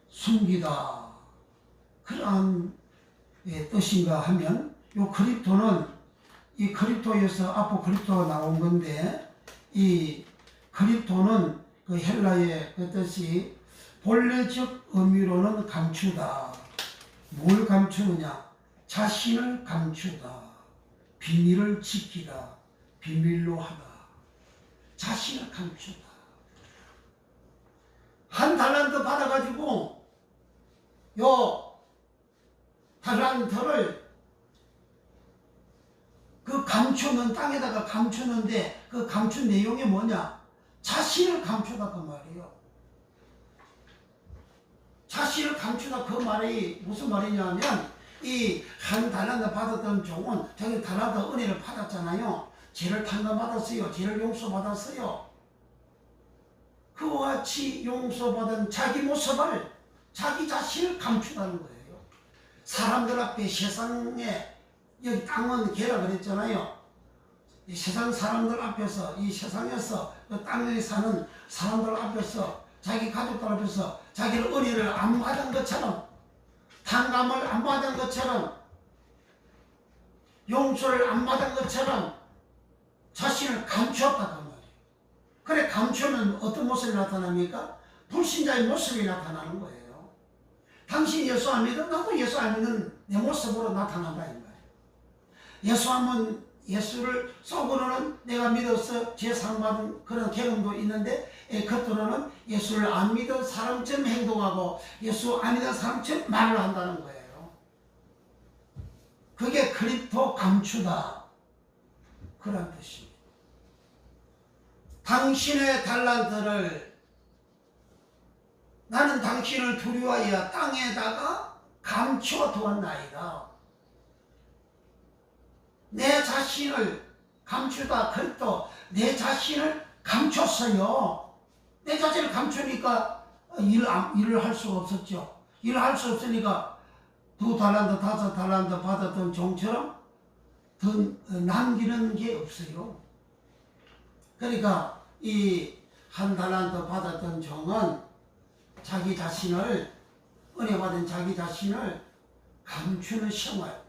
숨기다, 그러한 뜻인가 하면, 요 크립토는 이 크립토에서 아포크립토가 나온 건데, 이 크립토는 그 헬라의 그 뜻이 본래적 의미로는 감추다. 뭘 감추느냐? 자신을 감추다, 비밀을 지키다, 비밀로 하다, 자신을 감추다. 한 달란트 받아가지고 요 달란트를 그 감추는, 땅에다가 감추는데 그 감춘 내용이 뭐냐? 자신을 감추다 그 말이에요. 자신을 감추다 그 말이 무슨 말이냐면, 이 한 달란트 받았던 종은 자기 달란트 은혜를 받았잖아요. 죄를 탕감받았어요. 죄를 용서받았어요. 그와 같이 용서받은 자기 모습을, 자기 자신을 감추다는 거예요. 사람들 앞에, 세상에, 여기 땅은 개라 그랬잖아요. 이 세상 사람들 앞에서, 이 세상에서 땅에 사는 사람들 앞에서, 자기 가족들 앞에서 자기를 은혜를 안 받은 것처럼, 탕감을 안 받은 것처럼, 용서를 안 받은 것처럼 자신을 감추었다고 말이에요. 그래, 감추면 어떤 모습이 나타납니까? 불신자의 모습이 나타나는 거예요. 당신이 예수 안 믿어? 나도 예수 안 믿는 내 모습으로 나타난다 이 말이에요. 예수하면, 예수를 속으로는 내가 믿어서 죄상 받은 그런 경험도 있는데, 겉으로는 예수를 안 믿은 사람처럼 행동하고 예수 안 믿은 사람처럼 말을 한다는 거예요. 그게 그리스도 감추다, 그런 뜻입니다. 당신의 달란트를, 나는 당신을 두려워하여 땅에다가 감추어 두었나이다. 내 자신을 감추다, 그리스도 내 자신을 감췄어요. 내 자신을 감추니까 일을 할 수가 없었죠. 일을 할 수 없으니까 2달란트, 5달란트 받았던 종처럼 더 남기는 게 없어요. 그러니까 이 1달란트 받았던 종은 자기 자신을, 은혜 받은 자기 자신을 감추는 생활,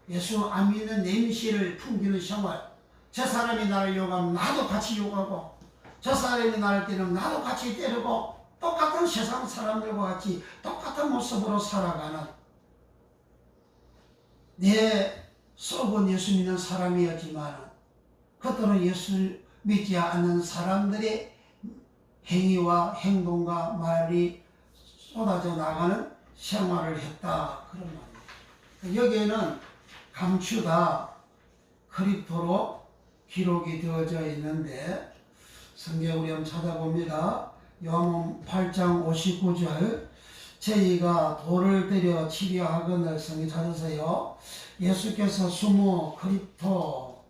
예수 안 믿는 냄새를 풍기는 생활, 저 사람이 나를 욕하면 나도 같이 욕하고, 저 사람이 나를 때리면 나도 같이 때리고, 똑같은 세상 사람들과 같이 똑같은 모습으로 살아가는, 내 속은 예수 믿는 사람이었지만 겉으로는 예수 믿지 않는 사람들의 행위와 행동과 말이 쏟아져 나가는 생활을 했다, 그런 말이에요. 여기에는 감추다, 그리스도로 기록이 되어져 있는데, 성경 우리 한번 찾아봅니다. 요한복음 8장 59절, 저희가 돌을 들여 치려하거늘, 성경 찾으세요. 예수께서 숨어 그리스도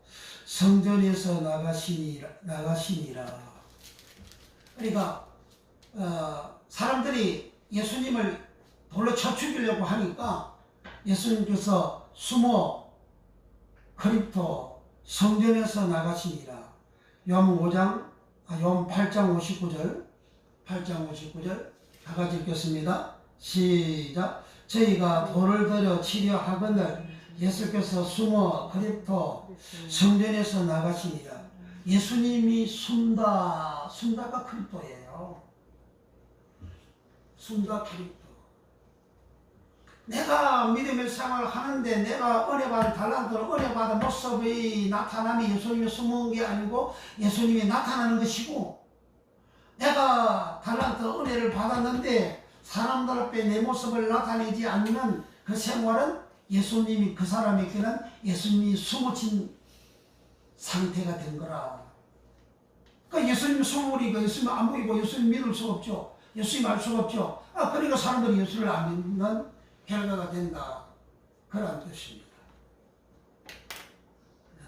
성전에서 나가시니라. 그러니까 사람들이 예수님을 돌로 쳐 죽이려고 하니까 예수님께서 숨어 그리스도 성전에서 나가시니라. 요한 8장 59절, 8장 59절 다 같이 읽겠습니다. 시작. 저희가 돌을 들여 치려 하거늘 예수께서 숨어 그리스도 성전에서 나가시니라. 예수님이 숨다가 그리스도예요. 숨다 그리스도. 내가 믿음의 생활을 하는데 내가 은혜 받은 달란트로 은혜 받은 모습이 나타남이 예수님이 숨은 게 아니고 예수님이 나타나는 것이고, 내가 달란트 은혜를 받았는데 사람들 앞에 내 모습을 나타내지 않는 그 생활은 예수님이, 그 사람에게는 예수님이 숨어진 상태가 된 거라. 그러니까 예수님 숨으니까 예수님 안 보이고 예수님 믿을 수가 없죠. 예수님 알 수가 없죠. 그러니까 사람들이 예수를 안 믿는 결과가 된다, 그런 뜻입니다.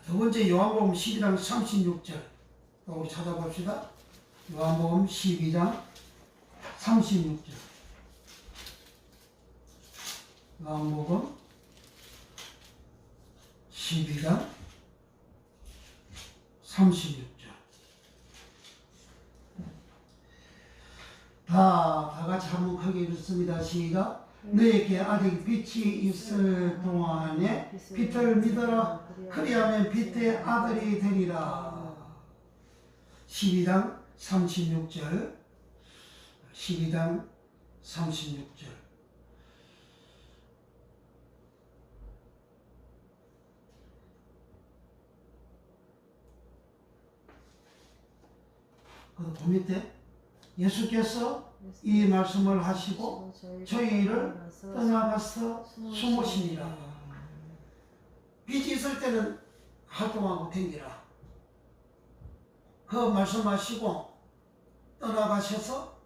두 번째, 요한복음 12장 36절 또 우리 찾아봅시다. 요한복음 12장 36절. 요한복음 12장 36절. 다 같이 한번 크게 읽습니다. 시작. 너에게 아직 빛이 있을 동안에 빛을 믿어라. 그리하면 빛의 아들이 되리라. 12장 36절. 12장 36절. 그 밑에 예수께서 이 말씀을 하시고 저희를 떠나가서 숨으시니라. 빛이 있을 때는 활동하고 댕기라. 그 말씀하시고 떠나가셔서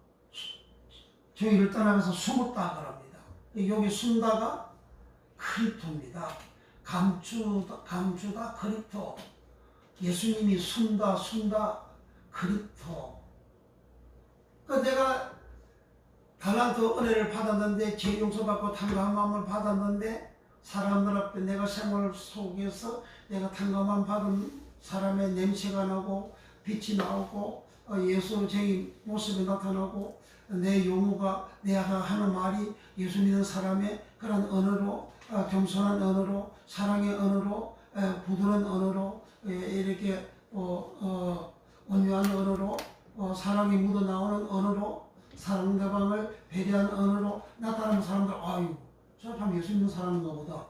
저희를 떠나가서 숨었다 그럽니다. 여기 숨다가 그리스도입니다. 감추다 그리스도. 예수님이 숨다 그리스도. 그 내가 달란트 은혜를 받았는데 죄 용서받고 탕감한 마음을 받았는데 사람들 앞에 내가 생활 속에서 내가 탕감한 받은 사람의 냄새가 나고 빛이 나오고 예수적인 모습이 나타나고 내 용어가 내가 하는 말이 예수 믿는 사람의 그런 언어로 겸손한 언어로 사랑의 언어로 부드러운 언어로 이렇게 온유한 언어로 사랑이 묻어나오는 언어로 상대방을 배려하는 언어로 나타나는 사람들 아유 저 사람 예수 믿는 사람인가 보다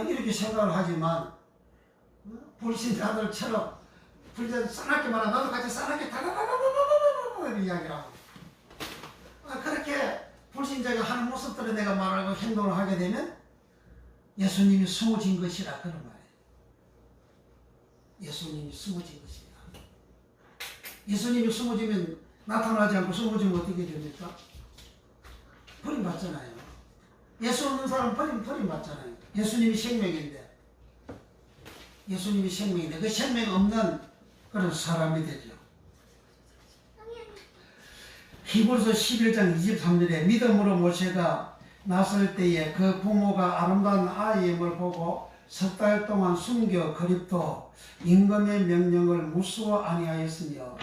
이렇게 생각을 하지만 불신자들처럼 불신자들 싸납게 말하 나도 같이 싸납게 다다다다다다다다 이야기를 하고 그렇게 불신자가 하는 모습들을 내가 말하고 행동을 하게 되면 예수님이 숨어진 것이라 그런 말이에요. 예수님이 숨어진 것이다. 예수님이 숨어지면 나타나지 않고 숨어지면 어떻게 됩니까? 버림받잖아요. 예수 없는 사람 버림받잖아요. 예수님이 생명인데 그 생명 없는 그런 사람이 되죠. 히브리서 11장 23절에 믿음으로 모세가 났을 때에 그 부모가 아름다운 아이임을 보고 석 달 동안 숨겨 그립도 임금의 명령을 무수어 아니하였으며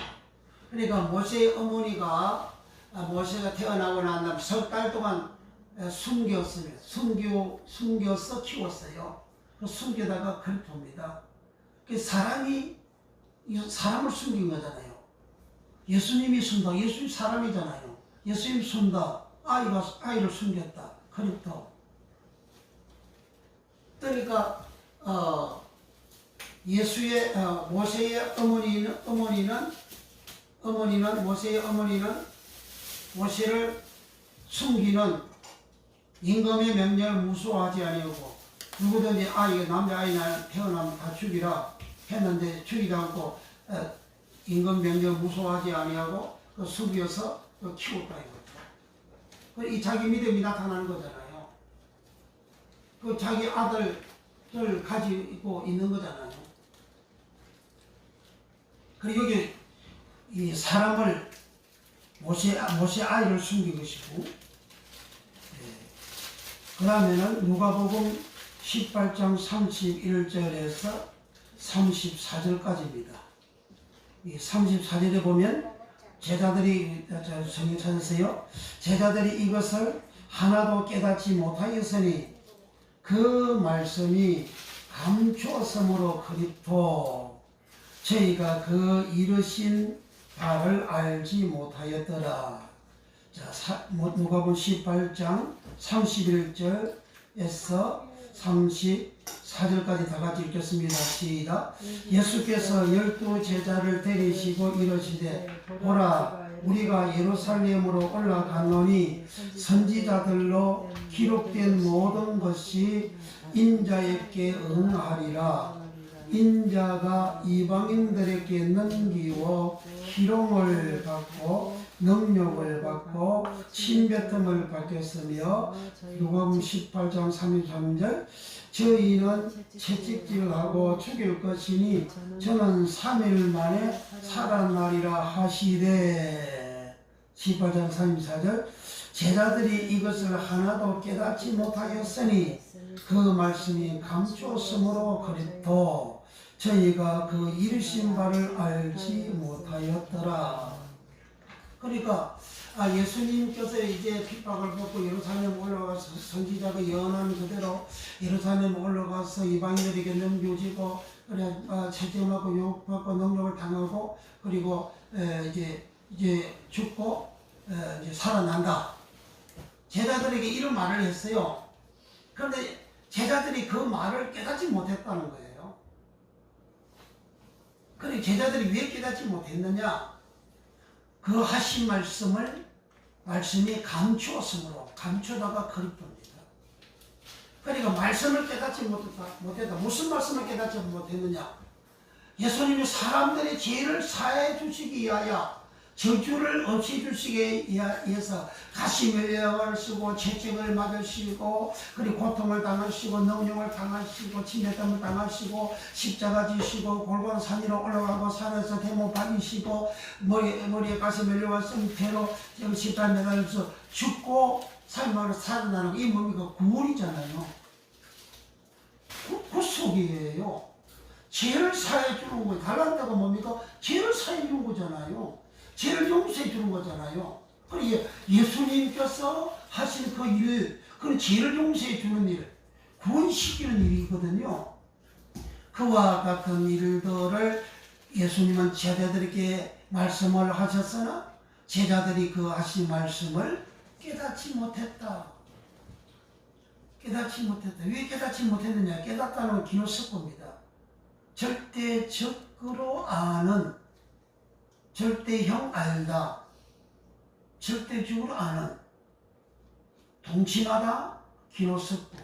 그러니까 모세의 어머니가 모세가 태어나고 난 다음 석 달 동안 숨겨서 키웠어요. 숨기다가 그립습니다. 사람을 숨긴 거잖아요. 예수님이 순다. 예수님 사람이잖아요. 예수님 순다. 아이를 숨겼다. 그립도. 그러니까 모세의 어머니는 모세를 숨기는 임금의 명령을 무수하지 아니하고 누구든지 남자아이나 태어나면 다 죽이라 했는데 죽이지 않고 임금 명령을 무수하지 아니하고 숨겨서 키웠다 이거죠. 이 자기 믿음이 나타나는 거잖아요. 그 자기 아들을 가지고 있는 거잖아요. 그리고 여기 이 사람을 모세 아이를 숨긴 것이고, 그 다음에는 누가복음 18장 31절에서 34절까지입니다. 이 34절에 보면 제자들이 성경 찾으세요. 제자들이 이것을 하나도 깨닫지 못하였으니 그 말씀이 감추었으므로 그립도 저희가 그 이르신 바를 알지 못하였더라. 자, 누가복음 18장 31절에서 34절까지 다 같이 읽겠습니다. 시작. 예수께서 12 제자를 데리시고 이르시되 보라 우리가 예루살렘으로 올라가노니 선지자들로 기록된 모든 것이 인자에게 응하리라. 인자가 이방인들에게 넘기워 희롱을 받고 능력을 받고 침뱉음을 받겠으며 누가복음 18장 33절 저희는 채찍질하고 죽일 것이니 저는 3일 만에 살아나리라 하시되 18장 34절 제자들이 이것을 하나도 깨닫지 못하였으니 그 말씀이 감추었으므로 그립도 저희가 그 이르신 바를 알지 못하였더라. 그러니까 예수님께서 이제 핍박을 받고 예루살렘 올라가서 선지자가 예언한 그대로 예루살렘 올라가서 이방인들에게 넘겨지고 그래 채찍하고 욕받고 능력을 당하고 그리고 이제 죽고 이제 살아난다. 제자들에게 이런 말을 했어요. 그런데 제자들이 그 말을 깨닫지 못했다는 거예요. 그런데 제자들이 왜 깨닫지 못했느냐? 그 하신 말씀이 감추었으므로 감추다가 그립습니다. 그러니까 말씀을 깨닫지 못했다. 무슨 말씀을 깨닫지 못했느냐? 예수님이 사람들의 죄를 사해 주시기 위하여 저주를 없애주시기 위해서 가시멜리약을 쓰고 채찍을 맞으시고 그리고 고통을 당하시고 능력을 당하시고 침뱉음을 당하시고 십자가 지시고 골고루 위로 올라가고 산에서 대못 박이시고 머리에 가시멜리약을 쓴 태로 십자가 매달려서 죽고 삶으로 살아나는 이 몸이 구원이잖아요. 구속이에요. 죄를 사해 주는 거예요. 달란트가 뭡니까? 죄를 사해 주는 거잖아요. 죄를 용서해 주는 거잖아요. 그리고 예수님께서 하신 그 일, 그 죄를 용서해 주는 일, 구원시키는 일이거든요. 그와 같은 일들을 예수님은 제자들에게 말씀을 하셨으나 제자들이 그 하신 말씀을 깨닫지 못했다. 깨닫지 못했다. 왜 깨닫지 못했느냐? 깨닫다는 건 기노스코입니다. 절대적으로 아는, 절대형 알다, 절대적으로 아는, 동침하다, 기노스코.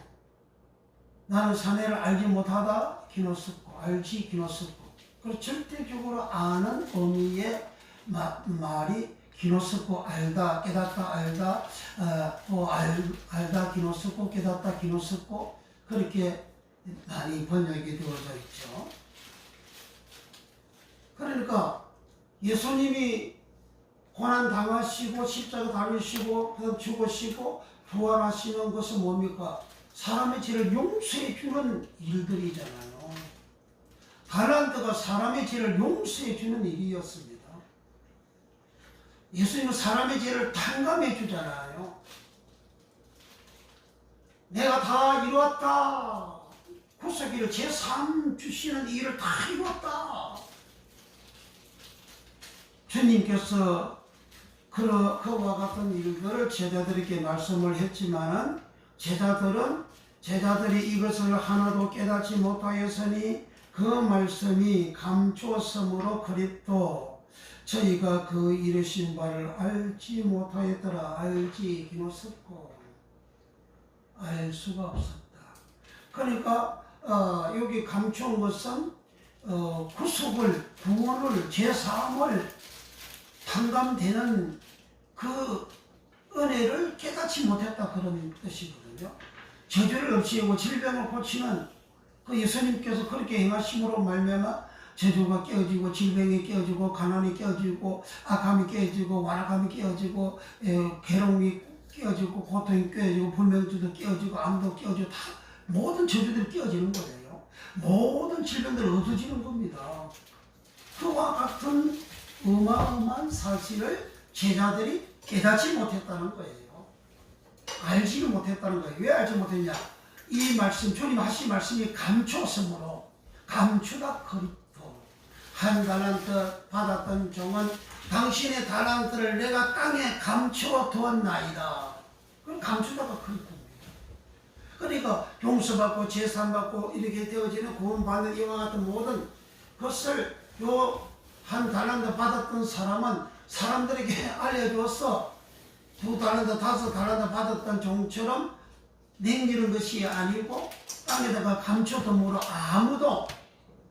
나는 사내를 알지 못하다, 기노스코. 알지, 기노스코. 그리고 절대적으로 아는 의미의 말이 기노스코, 알다, 깨닫다, 알다, 알다, 기노스코, 깨닫다, 기노스코. 그렇게 많이 번역이 되어져 있죠. 그러니까 예수님이 고난 당하시고 십자가 달리시고 그다음 죽으시고 부활하시는 것은 뭡니까? 사람의 죄를 용서해 주는 일들이잖아요. 달란트가 사람의 죄를 용서해 주는 일이었습니다. 예수님은 사람의 죄를 탕감해 주잖아요. 내가 다 이루었다. 구속기를 제3 주시는 일을 다 이루었다. 주님께서 그와 같은 일들을 제자들에게 말씀을 했지만은 제자들이 이것을 하나도 깨닫지 못하였으니 그 말씀이 감추었으므로 그립도 저희가 그 이르신 바를 알지 못하였더라. 알지 기노스코 알 수가 없었다. 그러니까 여기 감추은 것은 구속을, 구원을, 제사함을 탕감되는 그 은혜를 깨닫지 못했다 그런 뜻이거든요. 저주를 없애고 질병을 고치는 그 예수님께서 그렇게 행하심으로 말미암아 저주가 깨어지고 질병이 깨어지고 가난이 깨어지고 악함이 깨어지고 완악함이 깨어지고 괴로움이 깨어지고 고통이 깨어지고 불면증도 깨어지고 암도 깨어지고 다 모든 저주들이 깨어지는 거예요. 모든 질병들이 없어지는 겁니다. 그와 같은 어마어마한 사실을 제자들이 깨닫지 못했다는 거예요. 알지는 못했다는 거예요. 왜 알지 못했냐? 이 말씀, 주님 하신 말씀이 감추었으므로 감추다 그립도 한 달란트 받았던 종은 당신의 달란트를 내가 땅에 감추어 두었나이다. 그럼 감추다가 그립다. 그러니까 용서받고 제사받고 이렇게 되어지는 구원받는 이와 같은 모든 것을 요 한 달란트 받았던 사람은 사람들에게 알려주어서 2달란트, 5달란트 받았던 종처럼 남기는 것이 아니고 땅에다가 감춰둠으로 아무도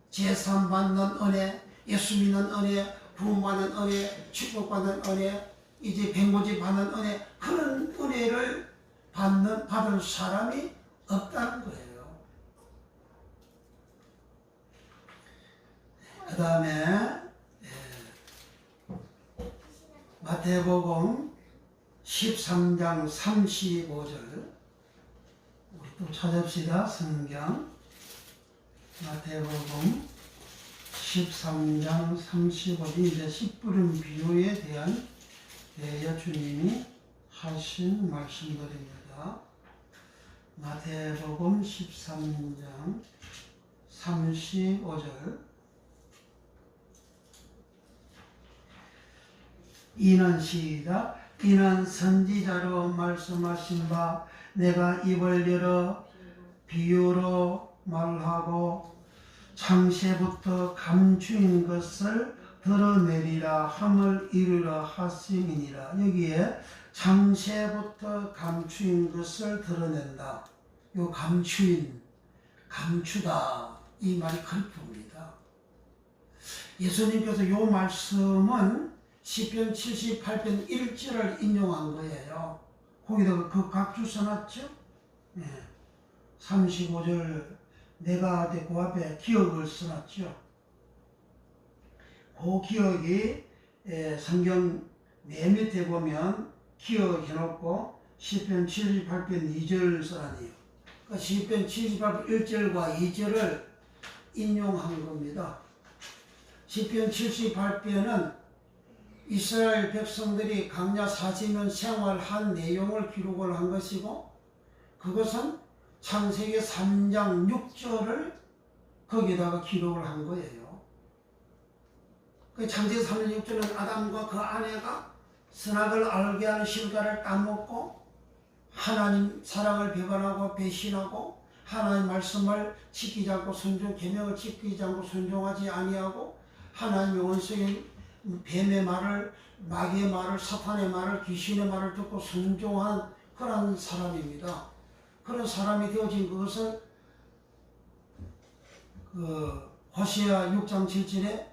제사받는 은혜, 예수 믿는 은혜, 구원받는 은혜, 축복받는 은혜, 이제 백모지 받는 은혜, 그런 은혜를 받은 사람이 없다는 거예요. 그 다음에 마태복음 13장 35절 우리 또 찾읍시다. 성경 마태복음 13장 35절 이제 씨 뿌린 비유에 대한 주님이 하신 말씀들입니다. 마태복음 13장 35절 이는 시작 이는 선지자로 말씀하신 바 내가 입을 열어 비유로 말하고 창세부터 감추인 것을 드러내리라 함을 이루라 하심이니라. 여기에 창세부터 감추인 것을 드러낸다. 요 감추인, 감추다 이 말이 그립습니다. 예수님께서 요 말씀은 시편 78편 1절을 인용한 거예요. 거기다가 그 각주 써놨죠. 35절 내가 그 앞에 기억을 써놨죠. 그 기억이 성경 맨 밑에 보면 기억해놓고 시편 78편 2절 써놨네요. 그 시편 78편 1절과 2절을 인용한 겁니다. 시편 78편은 이스라엘 백성들이 광야 40년 생활한 내용을 기록을 한 것이고, 그것은 창세기 3장 6절을 거기다가 기록을 한 거예요. 그 창세기 3장 6절은 아담과 그 아내가 선악을 알게 하는 실과를 따먹고 하나님 사랑을 배반하고 배신하고 하나님 말씀을 지키지 않고 순종 계명을 지키지 않고 순종하지 아니하고 하나님의 원수인 뱀의 말을, 마귀의 말을, 사탄의 말을, 귀신의 말을 듣고 순종한 그런 사람입니다. 그런 사람이 되어진 그것을 호세아 6장 7절에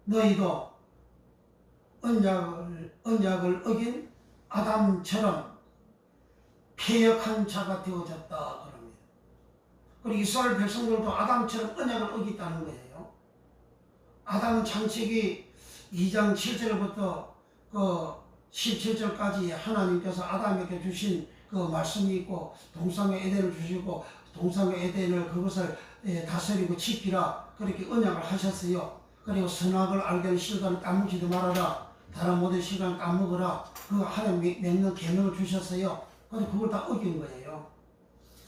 너희도 언약을 어긴 아담처럼 패역한 자가 되어졌다 그럽니다. 그리고 이스라엘 백성들도 아담처럼 언약을 어겼다는 거예요. 아담은 창세기 2장 7절부터 그 17절까지 하나님께서 아담에게 주신 그 말씀이 있고, 동산의 에덴을 주시고 동산의 에덴을 그것을 다스리고 지키라 그렇게 언약을 하셨어요. 그리고 선악을 알게 하는 실과를 따먹지도 말아라, 다른 모든 실과를 따먹으라, 그 하나님 명령 계명을 주셨어요. 그런데 그걸 다 어긴 거예요.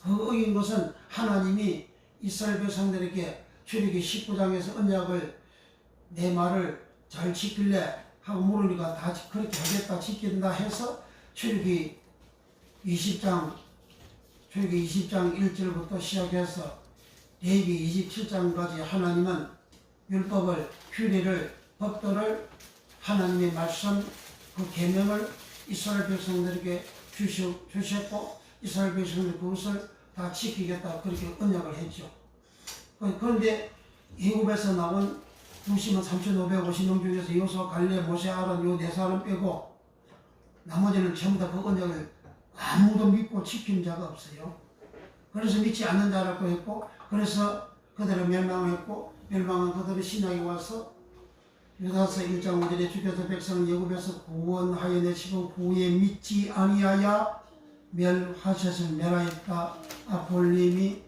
그 어긴 것은 하나님이 이스라엘 백성들에게 출애굽기 19장에서 언약을 내 말을 잘 지킬래 하고 물으니까 다 그렇게 하겠다, 지킨다 해서 출애굽기 20장 1절부터 시작해서 레위기 27장까지 하나님은 율법을, 규례를, 법도를, 하나님의 말씀, 그 계명을 이스라엘 백성들에게 주셨고, 이스라엘 백성들이 그것을 다 지키겠다 그렇게 언약을 했죠. 그런데 애굽에서 나온 90만 3,550명 중에서 여호수아, 갈렙, 모세, 아론 요 네 사람 빼고 나머지는 전부 다 그 언약을 아무도 믿고 지킨 자가 없어요. 그래서 믿지 않는 자라고 했고, 그래서 그들을 멸망했고, 멸망한 그들의 신약이 와서 유다서 1장 5절에 주께서 백성을 애굽에서 구원하여 내시고 후에 믿지 아니하여 멸하셨을 멸하였다. 아폴림이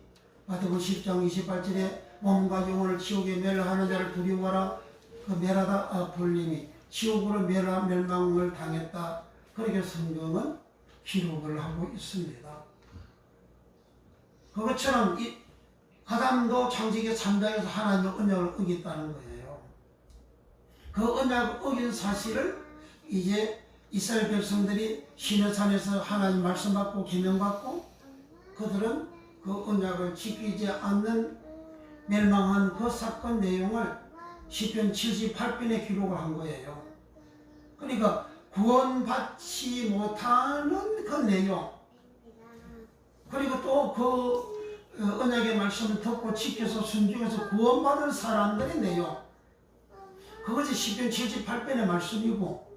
마태복음 10장 28절에 몸과 영혼을 지옥에 멸하는 자를 두려워하라. 그 멸하다 아폴림이 지옥으로 멸망을 당했다. 그렇게 성경은 기록을 하고 있습니다. 그것처럼 아담도 창세기 3장에서 하나님의 언약을 어겼다는 거예요. 그 언약을 어긴 사실을 이제 이스라엘 백성들이 시내산에서 하나님 말씀 받고 계명 받고 그들은 그 언약을 지키지 않는 멸망한 그 사건 내용을 시편 78편에 기록을 한 거예요. 그러니까 구원받지 못하는 그 내용, 그리고 또 그 언약의 말씀을 듣고 지켜서 순종해서 구원받은 사람들의 내용, 그것이 시편 78편의 말씀이고,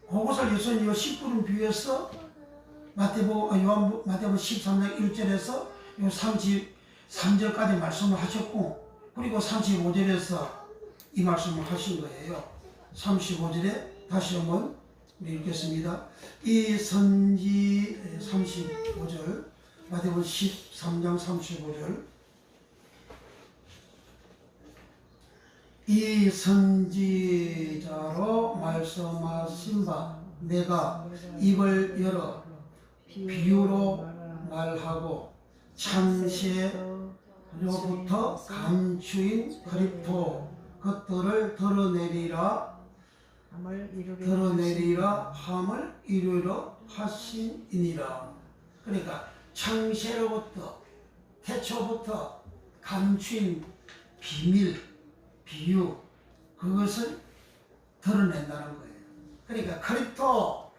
그것을 예수님이 10분을 비해서 마태복음 13장 1절에서 요 33절까지 말씀을 하셨고, 그리고 35절에서 이 말씀을 하신 거예요. 35절에 다시 한번 우리 읽겠습니다. 이 선지 35절, 마태복음 13장 35절. 이 선지자로 말씀하신 바 내가 입을 열어 비유로 말하고 창세로부터 감추인 그리스도 것들을 드러내리라 함을 이루려 하시니라. 그러니까 창세로부터, 태초부터 감추인 비밀, 비유, 그것을 드러낸다는 거예요. 그러니까 그리스도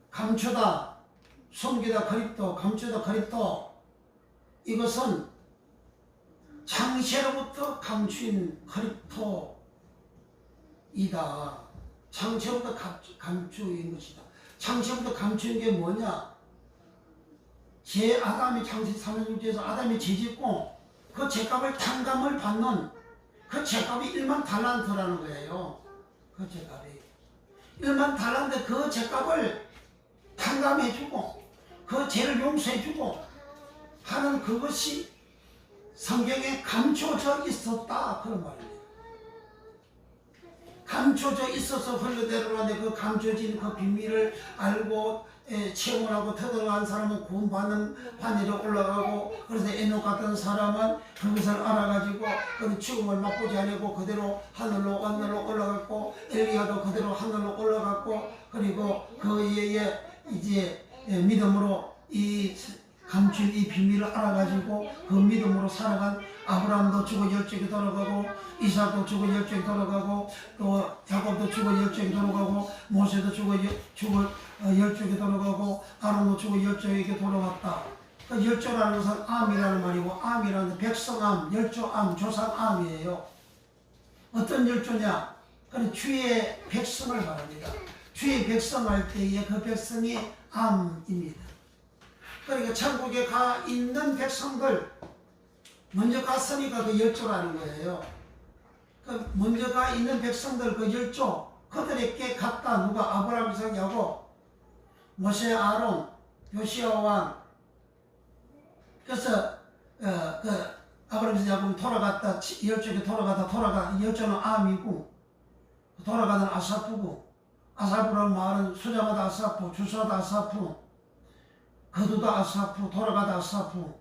감추다, 숨기다 그리스도, 감추다 그리스도, 이것은 창세로부터 감추인 그리스도, 이다. 창세부터 감추인 것이다. 창세부터 감추인 게 뭐냐? 아담이 창세 3년6주에서 아담이 죄짓고 그 죄값을 탕감을 받는 그 죄값이 1만 달란트라는 거예요. 그 죄값이 1만 달란트, 그 죄값을 탕감해주고 그 죄를 용서해주고 하는 그것이 성경에 감춰져 있었다, 그런 말입니다. 감춰져 있어서 흘러내려가는데 그 감춰진 그 비밀을 알고 체험을 하고 터득한 사람은 구원받는 판이로 올라가고, 그래서 에녹 같은 사람은 그것을 알아가지고 그 죽음을 맛보지 않고 그대로 하늘로 올라갔고, 엘리야도 그대로 하늘로 올라갔고, 그리고 그 이에 이제 믿음으로 이 감춘 이 비밀을 알아가지고 그 믿음으로 살아간 아브라함도 죽어 열정이 돌아가고, 이삭도 죽어 열정이 돌아가고, 또 야곱도 죽어 열정이 돌아가고, 모세도 죽어 열정이 돌아가고, 아론도 죽어 열정에게 돌아갔다. 그 열조라는 것은 암이라는 말이고, 암이라는 백성암, 열조암, 조상암이에요. 어떤 열조냐? 그건 주의 백성을 말합니다. 주의 백성 할 때에 그 백성이 암입니다. 그러니까 천국에 가 있는 백성들, 먼저 갔으니까 그 열조라는 거예요. 그 먼저 가 있는 백성들, 그 열조, 그들에게 갔다. 누가? 아브라함, 이삭, 야곱, 모세, 아론, 요시야 왕. 그래서 그 아브라함, 이삭, 야곱은 돌아갔다. 열조에 돌아가. 열조는 암이고 돌아가는 아사프고, 아사프라는 말은 수자마다 아사프, 주사다 아사프, 거두다 아사프, 돌아가다 아사프.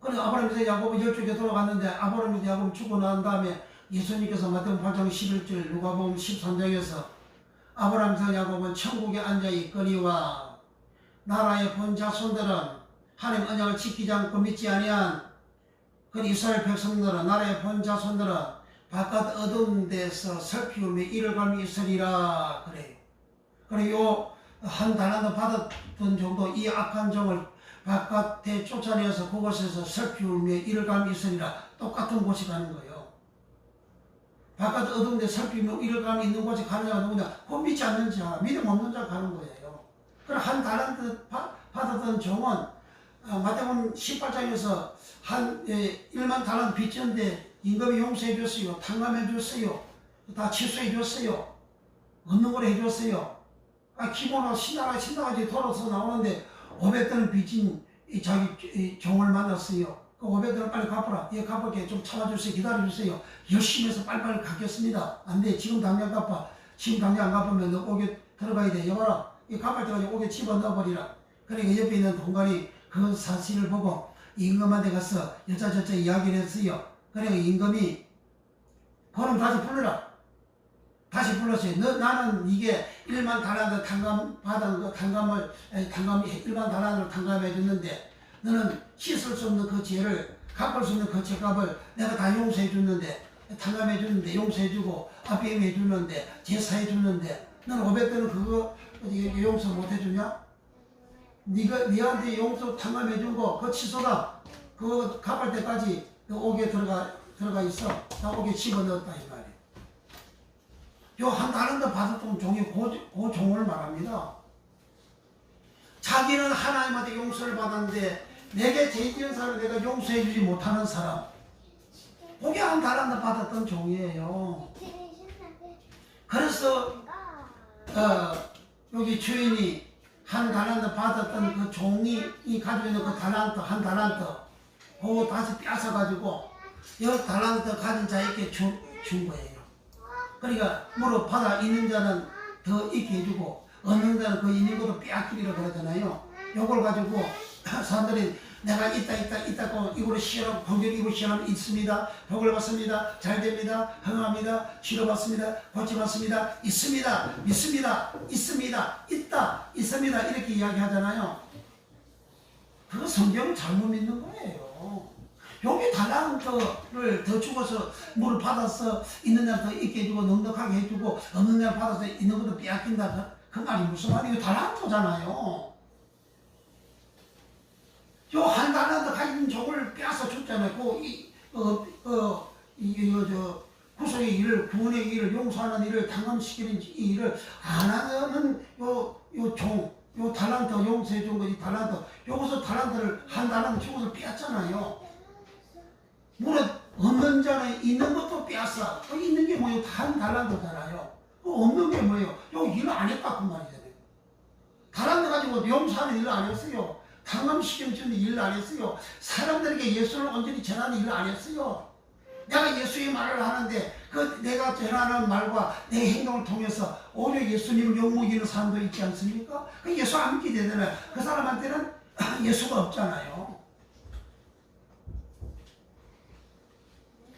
그래서 아브라함, 이삭, 야곱은 열조에 돌아갔는데, 아브라함, 이삭, 야곱이 죽고 난 다음에 예수님께서 마태복음 8장 11절, 누가복음 13장에서 아브라함, 이삭, 야곱은 천국에 앉아 있거니와 나라의 본 자손들은 하나님 언약을 지키지 않고 믿지 아니한 그 이스라엘 백성들은, 나라의 본 자손들은 바깥 어두운 데서 살피우며 이를 갈미 있으리라 그래요. 그리고 한 달란트 받았던 정도 이 악한 종을 바깥에 쫓아내서 그곳에서 살피우며 이를 갈미 있으리라. 똑같은 곳이 가는 거예요. 바깥 어두운 데 살피우며 이를 갈미 있는 곳에 가는 자가 누구냐? 그 믿지 않는 자, 믿음 없는 자가 가는 거예요. 그럼 한 달란트 받았던 종은 마태복음 18장에서 한 1만 달란트 빚졌는데 임금이 용서해 줬어요. 탕감해 줬어요. 다 취소해 줬어요. 없는 걸 해줬어요. 기본으로 신나가지고 돌아서 나오는데 500달러 빚진 자기 종을 만났어요. 그 500달러 빨리 갚아라. 예, 갚을게. 좀 참아주세요. 기다려주세요. 열심히 해서 빨리빨리 갚겠습니다. 안 돼. 지금 당장 갚아. 지금 당장 안 갚으면 너 옥에 들어가야 돼. 여봐라. 이 갚을 때까지 옥에 집어넣어버리라. 그러니까 옆에 있는 동관이 그 사실을 보고 임금한테 가서 여짜저짜 이야기를 했어요. 그러니까 임금이 그럼 다시 불러라. 다시 불렀어요. 나는 이게 1만 달란트 탕감받은 그 탕감을 1만 달란트를 탕감해 줬는데, 너는 씻을 수 없는 그 죄를, 갚을 수 없는 그 죄값을 내가 다 용서해 줬는데, 탕감해 줬는데, 용서해 주고 아비엠해 주는데, 제사해 주는데, 너는 500대는 그거 용서 못 해주냐? 니한테 용서 탕감해 준 거 그거 취소다. 그거 갚을 때까지 그 옥에 들어가 있어. 다 옥에 집어넣었다 이 말이에요. 요 한 달란트 받았던 종이 그 종을 말합니다. 자기는 하나님한테 용서를 받았는데 내게 죄 지은 사람을 내가 용서해 주지 못하는 사람, 그게 한 달란트 받았던 종이에요. 그래서 여기 주인이 한 달란트 받았던 그 종이 가지고 있는 그 달란트, 한 달란트 그거 다시 뺏어가지고 이 달란트 가진 자에게 준 거예요. 그러니까 무릇 받아 있는 자는 더 있게 해주고 없는 자는 그 있는 것도 빼앗기리라 그러잖아요. 요걸 가지고 사람들이 내가 있다고 이거로 시험하고 공격 이거 시험하면 있습니다. 복을 받습니다. 잘 됩니다. 흥합니다. 치료받습니다. 고치받습니다. 있습니다. 믿습니다. 있습니다. 있다. 있습니다. 이렇게 이야기하잖아요. 그거 성경을 잘못 믿는 거예요. 여기 달란트를 더 주고서 물을 받아서 있는 자를 더 있게 해주고 넉넉하게 해주고 없는 자를 받아서 있는 것도 빼앗긴다. 그 말이 무슨 말이에요? 달란트잖아요. 요 한 달란트 가진 종을 빼앗아 줬잖아요. 구속의 일을 구원의 용서하는 일을 당감시키는 이 일을 안 하는 요 달란트 용서해 준 거지 달란트 여기서 달란트를 한다는 저것을 빼앗잖아요. 물론 없는 자는 있는 것도 빼앗아. 있는 게 뭐예요? 한 달란트잖아요. 없는 게 뭐예요? 요 일을 안 했다 그 말이잖아요. 달란트 가지고 용서하는 일을 안 했어요. 당감시키는 일을 안 했어요. 사람들에게 예수를 온전히 전하는 일을 안 했어요. 내가 예수의 말을 하는데 그 내가 전하는 말과 내 행동을 통해서 오히려 예수님을 욕먹이는 사람도 있지 않습니까? 그 예수 안 믿게 되잖아요. 그 사람한테는 예수가 없잖아요.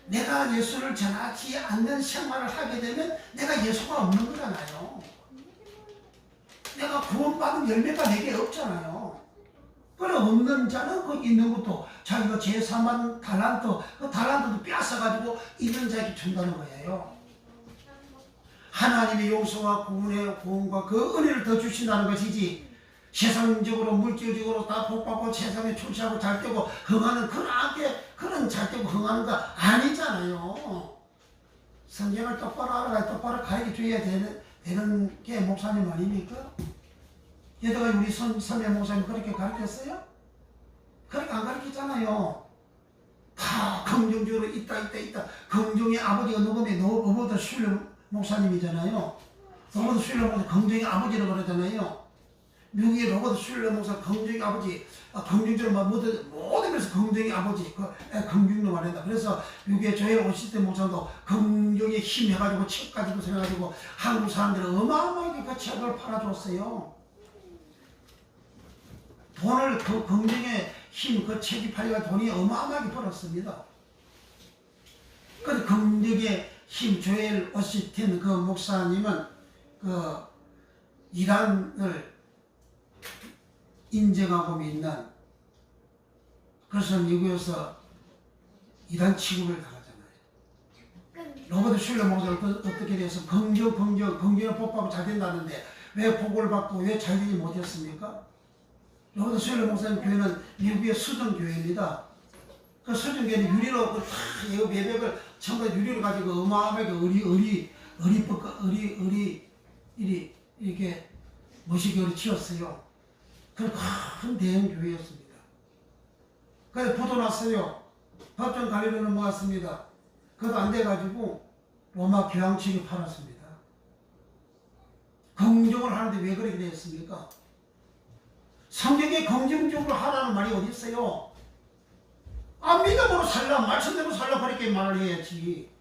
내가 예수를 전하지 않는 생활을 하게 되면 내가 예수가 없는 거잖아요. 내가 구원받은 열매가 내게 없잖아요. 그래 없는 자는 그 있는 것도 자기가 제3한 달란트 그 달란트도 빼앗아가지고 있는 자에게 준다는 거예요. 하나님의 용서와 구원과 그 은혜를 더 주신다는 것이지 세상적으로 물질적으로 다 복받고 세상에 출세하고 잘되고 흥하는 그런 잘되고 흥하는 거 아니잖아요. 성경을 똑바로 알아가야 똑바로 가르쳐줘야 되는 게 목사님 아닙니까? 여기다가 우리 선배 목사님 그렇게 가르쳤어요? 그렇게 안 가르쳤잖아요. 다 긍정적으로 있다. 긍정의 아버지가 누구면 로버트 슐러 목사님이잖아요. 로버트 슐러 목사 긍정의 아버지라고 그러잖아요. 미국의 로버트 슐러 목사 긍정의 아버지, 긍정적으로 모든 것에서 긍정의 아버지, 긍정로 말한다. 그래서 미국의 조엘 오시스 목사도 긍정의 힘 해가지고 책 가지고 해가지고 한국 사람들은 어마어마하게 그 책을 팔아줬어요. 돈을 그 긍정의 힘, 그 책이 팔려가 돈이 어마어마하게 벌었습니다. 그 긍정의 힘, 조엘 오시틴 그 목사님은 그 이란을 인정하고 믿는 그래서 미국에서 이란 취급을 당하잖아요. 로버트 슐러 목사를 어떻게 돼서 긍정의 복받고 잘 된다는데 왜 복을 받고 왜 잘 되지 못했습니까? 로버트 슐러 목사님 교회는 미국의 수정교회입니다. 그 수정교회는 유리로 그 외벽을 전부 유리로 가지고 어마어마하게 이렇게 무시교를 치웠어요. 그 큰 대형 교회였습니다. 그래서 부도났어요. 법정 가려고 넘어갔습니다. 그것도 안 돼가지고 로마 교황 측에 팔았습니다. 긍정을 하는데 왜 그렇게 되었습니까? 성경에 긍정적으로 하라는 말이 어디 있어요? 믿음으로 살라, 말씀대로 살라 그렇게 말을 해야지.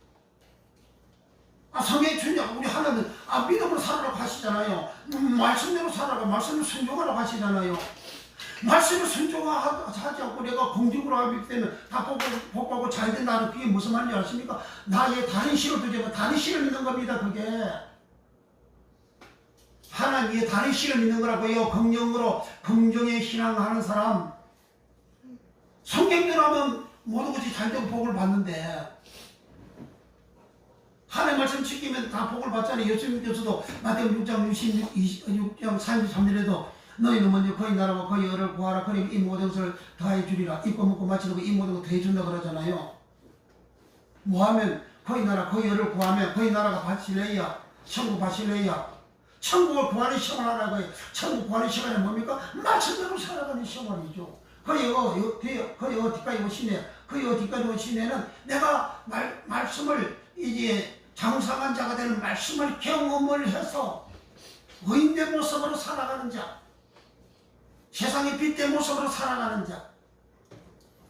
성경에 주냐 우리 하나님 믿음으로 살아라고 하시잖아요. 말씀대로 살아라, 말씀을 순종하라고 하시잖아요. 말씀을 순종하지 않고 내가 긍정으로 하기 때문에 다 복받고 잘 된다는 그게 무슨 말인지 아십니까? 나의 다른 신을 두지 다른 신을 믿는 겁니다. 그게 하나님의 다른 신을 믿는 거라고요. 긍정의 신앙하는 사람 성경대로 하면 모든 것이 잘되고 복을 받는데 하나님 말씀 지키면 다 복을 받잖아요. 예수님께서도 마태복음 6장 33절에도 너희는 먼저 거의 나라와 거의 의를 구하라. 그리고 이 모든 것을 더해 주리라. 입고 먹고 마치고 이 모든 것 더해 준다 그러잖아요. 뭐하면 거의 나라 거의 의를 구하면 거의 나라가 바실레야 천국 바실레야 천국을 구하는 생활하라고 해요. 천국 구하는 생활이 뭡니까? 말씀대로 살아가는 생활이죠. 거의 어디까지 오시네. 거의 어디까지 오시네는 내가 말씀을 이제 장성한 자가 되는 말씀을 경험을 해서 의인의 모습으로 살아가는 자, 세상의 빛의 모습으로 살아가는 자,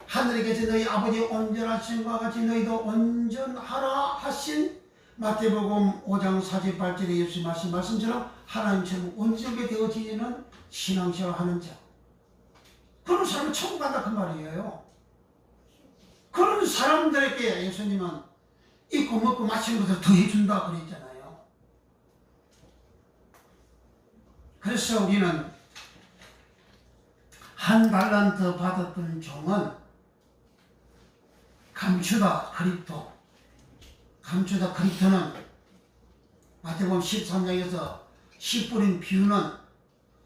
하늘에 계신 너희 아버지 온전하신 것 같이 너희도 온전하라 하신 마태복음 5장 48절에 예수님 하신 말씀처럼 하나님처럼 온전하게 되어지는 신앙생활을 하는 자, 그런 사람은 천국 간다 그 말이에요. 그런 사람들에게 예수님은 입고 먹고 마시는 것을 더해준다 그랬잖아요. 그래서 우리는 한 달란트 받았던 종은 감추다 그리스도는 마태복음 13장에서 씨 뿌린 비유는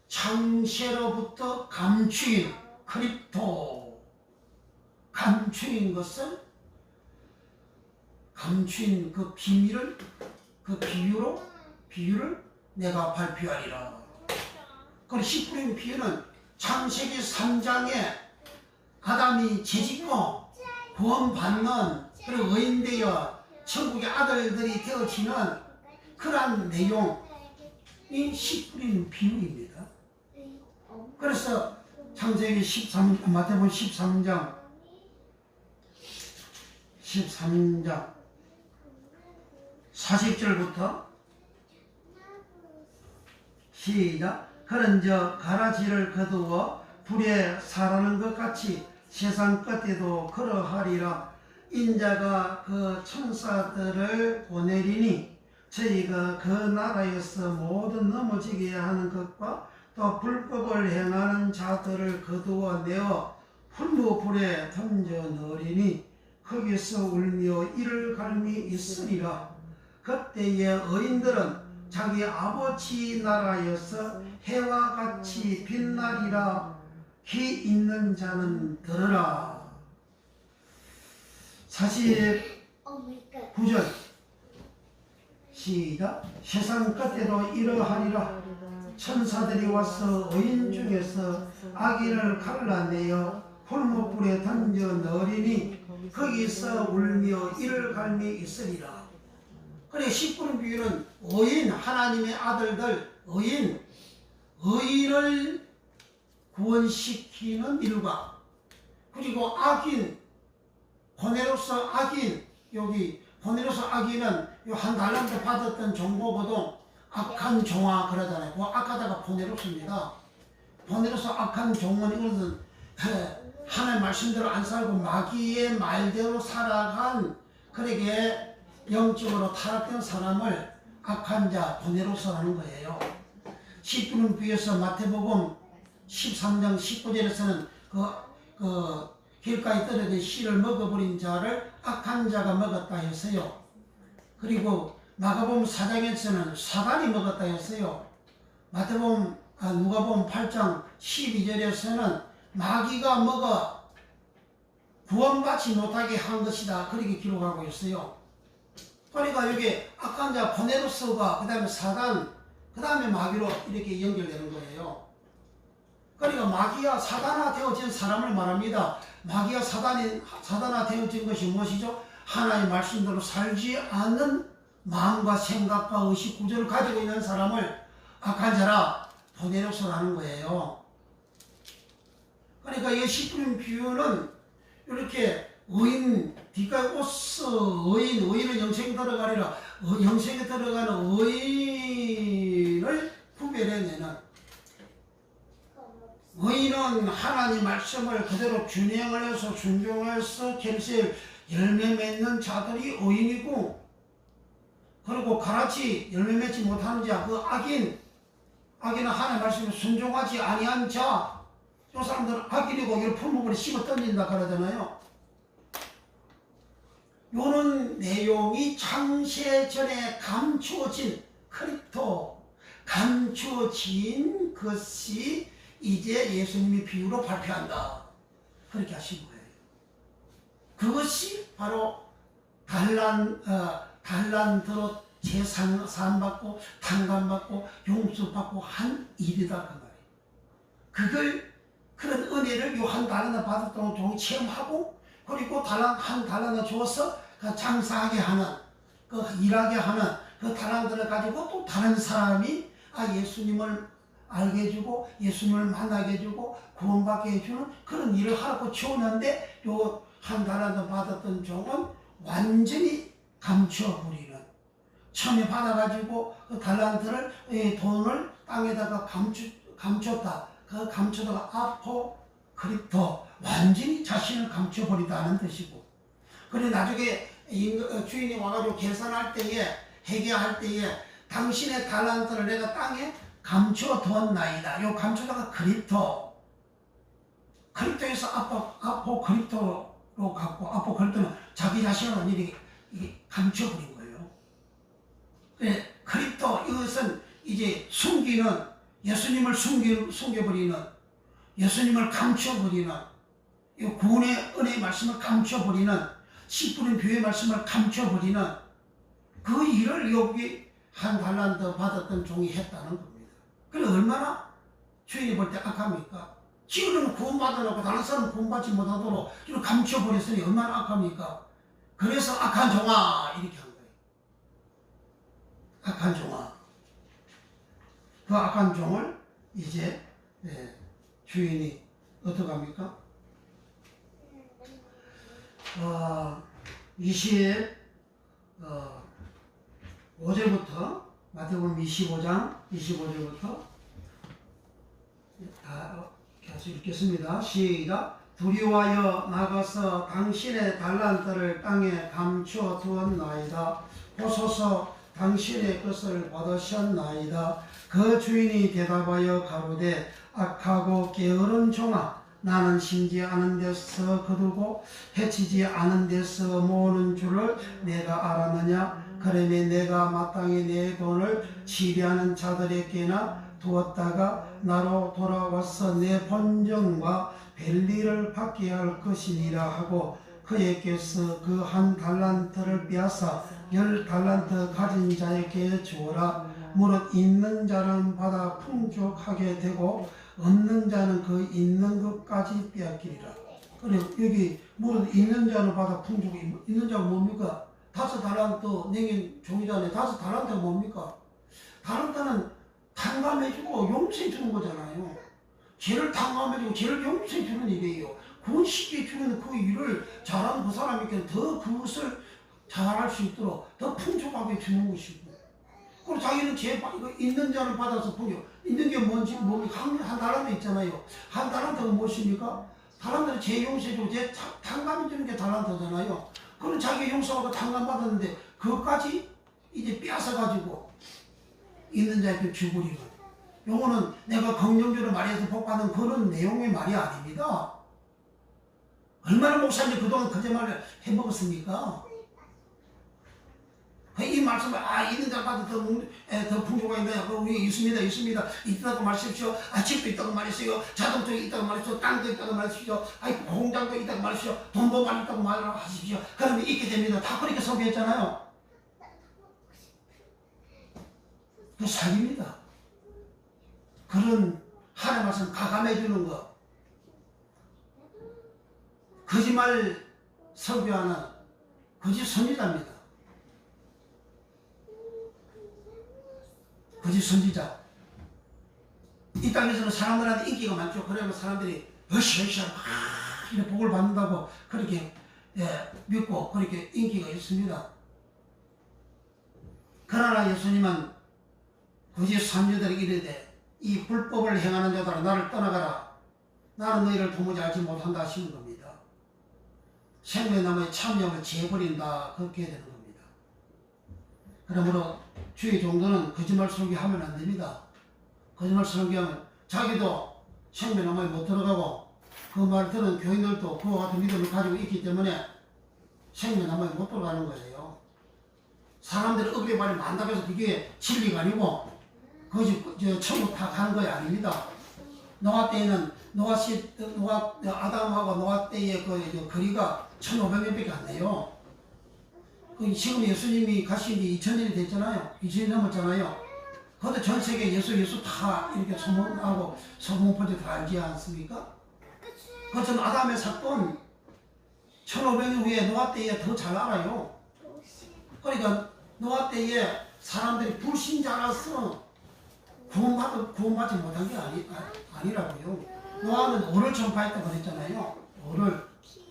창세로부터 감추인 그리스도, 감추인 것을 감추인 그 비밀을 그 비유를 내가 발표하리라. 그리고 씨 뿌린 비유는 창세기 3장에 아담이 죄짓고 구원받는 그리고 의인되어 천국의 아들들이 되어지는 그러한 내용이 씨 뿌리는 비유입니다. 그래서 창세기 마태복음 13장 40절부터 시작. 그런저 가라지를 거두어 불에 사르는 것 같이 세상 끝에도 그러하리라. 인자가 그 천사들을 보내리니 저희가 그 나라에서 모든 넘어지게 하는 것과 또 불법을 행하는 자들을 거두어 내어 풀무불에 던져 넣으리니 거기서 울며 이를 갈미 있으리라. 그때의 의인들은 자기 아버지 나라에서 해와 같이 빛나리라. 귀 있는 자는 들으라. 49절 시작. 세상 끝에도 이러하리라. 천사들이 와서 의인 중에서 아기를 갈라내어 풀무불에 던져 넣으리니 거기서 울며 이를 갈미 있으리라. 그래, 씨 뿌린 비유는 의인, 하나님의 아들들, 의인을 구원시키는 일과, 그리고 악인, 고네로서 악인, 여기 고네로서 악인은 한 달란트 받았던 종보거든 악한 종아 그러잖아요. 그 악하다가 고네로스입니다. 고네로서 악한 종은 이것은 하나님의 말씀대로 안 살고 마귀의 말대로 살아간, 그러게 영적으로 타락된 사람을 악한 자, 고네로서라는 거예요. 씨 뿌린 비유에서 마태복음 13장 19절에서는 그 길가에 떨어진 씨를 먹어버린 자를 악한 자가 먹었다 했어요. 그리고 마가복음 4장에서는 사단이 먹었다 했어요. 누가복음 8장 12절에서는 마귀가 먹어 구원받지 못하게 한 것이다, 그렇게 기록하고 있어요. 그러니까 여기 악한 자 고네로스가 그 다음에 사단, 그 다음에 마귀로 이렇게 연결되는 거예요. 그러니까 마귀가 사단화 되어진 사람을 말합니다. 마귀가 사단화 되어진 것이 무엇이죠? 하나님의 말씀대로 살지 않는 마음과 생각과 의식 구조를 가지고 있는 사람을 악한 자라 고네로스라는 거예요. 그러니까 이 씨 뿌린 비유는 이렇게 의인, 디카오스 의인은 영생에 들어가리라. 영생에 들어가는 의인을 구별해내는, 의인은 하나님 말씀을 그대로 준행을 해서 순종해서 결실 열매 맺는 자들이 의인이고, 그리고 가라치 열매 맺지 못하는 자, 그 악인은 하나님 말씀에 순종하지 아니한 자, 저 사람들은 악인이고 이걸 풀무불에 씹어 던진다 그러잖아요. 요런 내용이 창세전에 감추어진 그리스도, 감추어진 것이 이제 예수님이 비유로 발표한다, 그렇게 하신 거예요. 그것이 바로 단란으로 재산받고 탕감받고 용서받고 한 일이다, 그 말이에요. 그런 은혜를 요 한 달란트 받았던 종이 체험하고, 그리고 한 달란트 주어서 그 장사하게 하는, 그 일하게 하는 그 달란트를 가지고 또 다른 사람이 예수님을 알게 해주고 예수님을 만나게 해주고 구원받게 해주는 그런 일을 하라고 주었는데, 요 한 달란트 받았던 종은 완전히 감춰버리는, 처음에 받아가지고 그 달란트를, 돈을 땅에다가 감췄다. 그 감춰다가 아포크립토, 완전히 자신을 감춰버리다는 뜻이고, 그래 나중에 주인이 와가지고 계산할 때에, 회계할 때에 당신의 달란트를 내가 땅에 감춰뒀나이다. 요 감춰다가 크립토에서 아포크립토로 갖고, 아포크립토는 자기 자신을 완전히 감춰버린 거예요. 그래 크립토, 이것은 이제 숨기는, 예수님을 숨겨버리는, 예수님을 감춰버리는, 구원의 은혜의 말씀을 감춰버리는, 씨 뿌린 비유의 말씀을 감춰버리는 그 일을 여기 한 달란트 받았던 종이 했다는 겁니다. 그래 얼마나 주인이 볼 때 악합니까? 지금은 구원받아놓고 다른 사람은 구원받지 못하도록 이렇게 감춰버렸으니 얼마나 악합니까? 그래서 악한 종아 이렇게 한 거예요. 악한 종아. 그 악한 종을 이제 주인이 어떻게 합니까? 25절부터 마태복음 25장 25절부터 다 같이 읽겠습니다. 시작. 두려워하여 나가서 당신의 달란트를 땅에 감춰 두었나이다. 보소서 당신의 것을 받으셨나이다. 그 주인이 대답하여 가로되 악하고 게으른 종아, 나는 심지 않은 데서 거두고 해치지 않은 데서 모으는 줄을 내가 알았느냐? 그러면 내가 마땅히 내 돈을 치리하는 자들에게나 두었다가 나로 돌아와서 내 본전과 벨리를 받게 할 것이니라 하고 그에게서 그 한 달란트를 빼앗아 10달란트 가진 자에게 주어라. 무릇 있는 자는 받아 풍족하게 되고 없는 자는 그 있는 것까지 빼앗기리라. 그래 여기 무릇 있는 자는 받아 풍족해. 있는 자가 뭡니까? 5달란트 내긴 종이잖아요. 5달란트가 뭡니까? 달란트는 탕감해주고 용서해주는 거잖아요. 죄를 탕감해주고 죄를 용서해주는 일이에요. 구원시켜 주는 그 일을 잘하는 그 사람에게는 더 그것을 잘할 수 있도록 더 풍족하게 주는 것이고, 그리고 자기는 죄 있는 자를 받아서 풍족. 있는 게 뭔지 뭡니까? 한 달란트 있잖아요. 한 달란트가 무엇입니까? 달란트는 죄 용서해주고 죄 탕감해주는 게 달란트잖아요. 그럼 자기 용서하고 탕감받았는데 그것까지 이제 빼앗아가지고 있는 자에게 주부리는, 요거는 내가 긍정적으로 말해서 복받는 그런 내용의 말이 아닙니다. 얼마나 목사님이 그동안 거짓말을 해먹었습니까? 이 말씀을 있는 자까지 더 풍족하게 우리 있습니다. 있다고 말씀하십시오. 집도 있다고 말했어요. 자동차도 있다고 말했어요. 땅도 있다고 말했어요. 공장도 있다고 말했어요. 돈도 많이 있다고 말하십시오. 그러면 있게 됩니다. 다 그렇게 소개했잖아요. 그 사기입니다. 그런 하나님 말씀 가감해주는 거, 거짓말 설교하는 거짓 선지자입니다. 거짓 선지자. 이 땅에서는 사람들한테 인기가 많죠. 그러면 사람들이 으쌰으쌰 이렇게 복을 받는다고 그렇게 믿고 그렇게 인기가 있습니다. 그러나 예수님은 거짓 선지자들에게 이르되 이 불법을 행하는 자들아 나를 떠나가라. 나는 너희를 도무지 알지 못한다 하시는 겁니다. 생명나무에 참여하면 재버린다. 그렇게 되는 겁니다. 그러므로 주의 종도는 거짓말 설교하면 안 됩니다. 거짓말 설교하면 자기도 생명나무에 못 들어가고 그 말 듣는 교인들도 그와 같은 믿음을 가지고 있기 때문에 생명나무에 못 들어가는 거예요. 사람들이 억울히 말이 많다고 해서 그게 진리가 아니고 천국 다 가는 거 아닙니다. 노아 때에는 아담하고 노아 때의 그 거리가 1500년밖에 안 돼요. 지금 예수님이 가신 지 2000년이 됐잖아요. 2000년이 넘었잖아요. 그것도 전 세계 예수 다 이렇게 소문하고 소문포지 다 알지 않습니까? 그것은 아담의 사건 1500년 후에 노아 때에 더 잘 알아요. 그러니까 노아 때에 사람들이 불신자라서 구원받지 못한 게 아니라고요. 노아는 오를 전파했다고 그랬잖아요.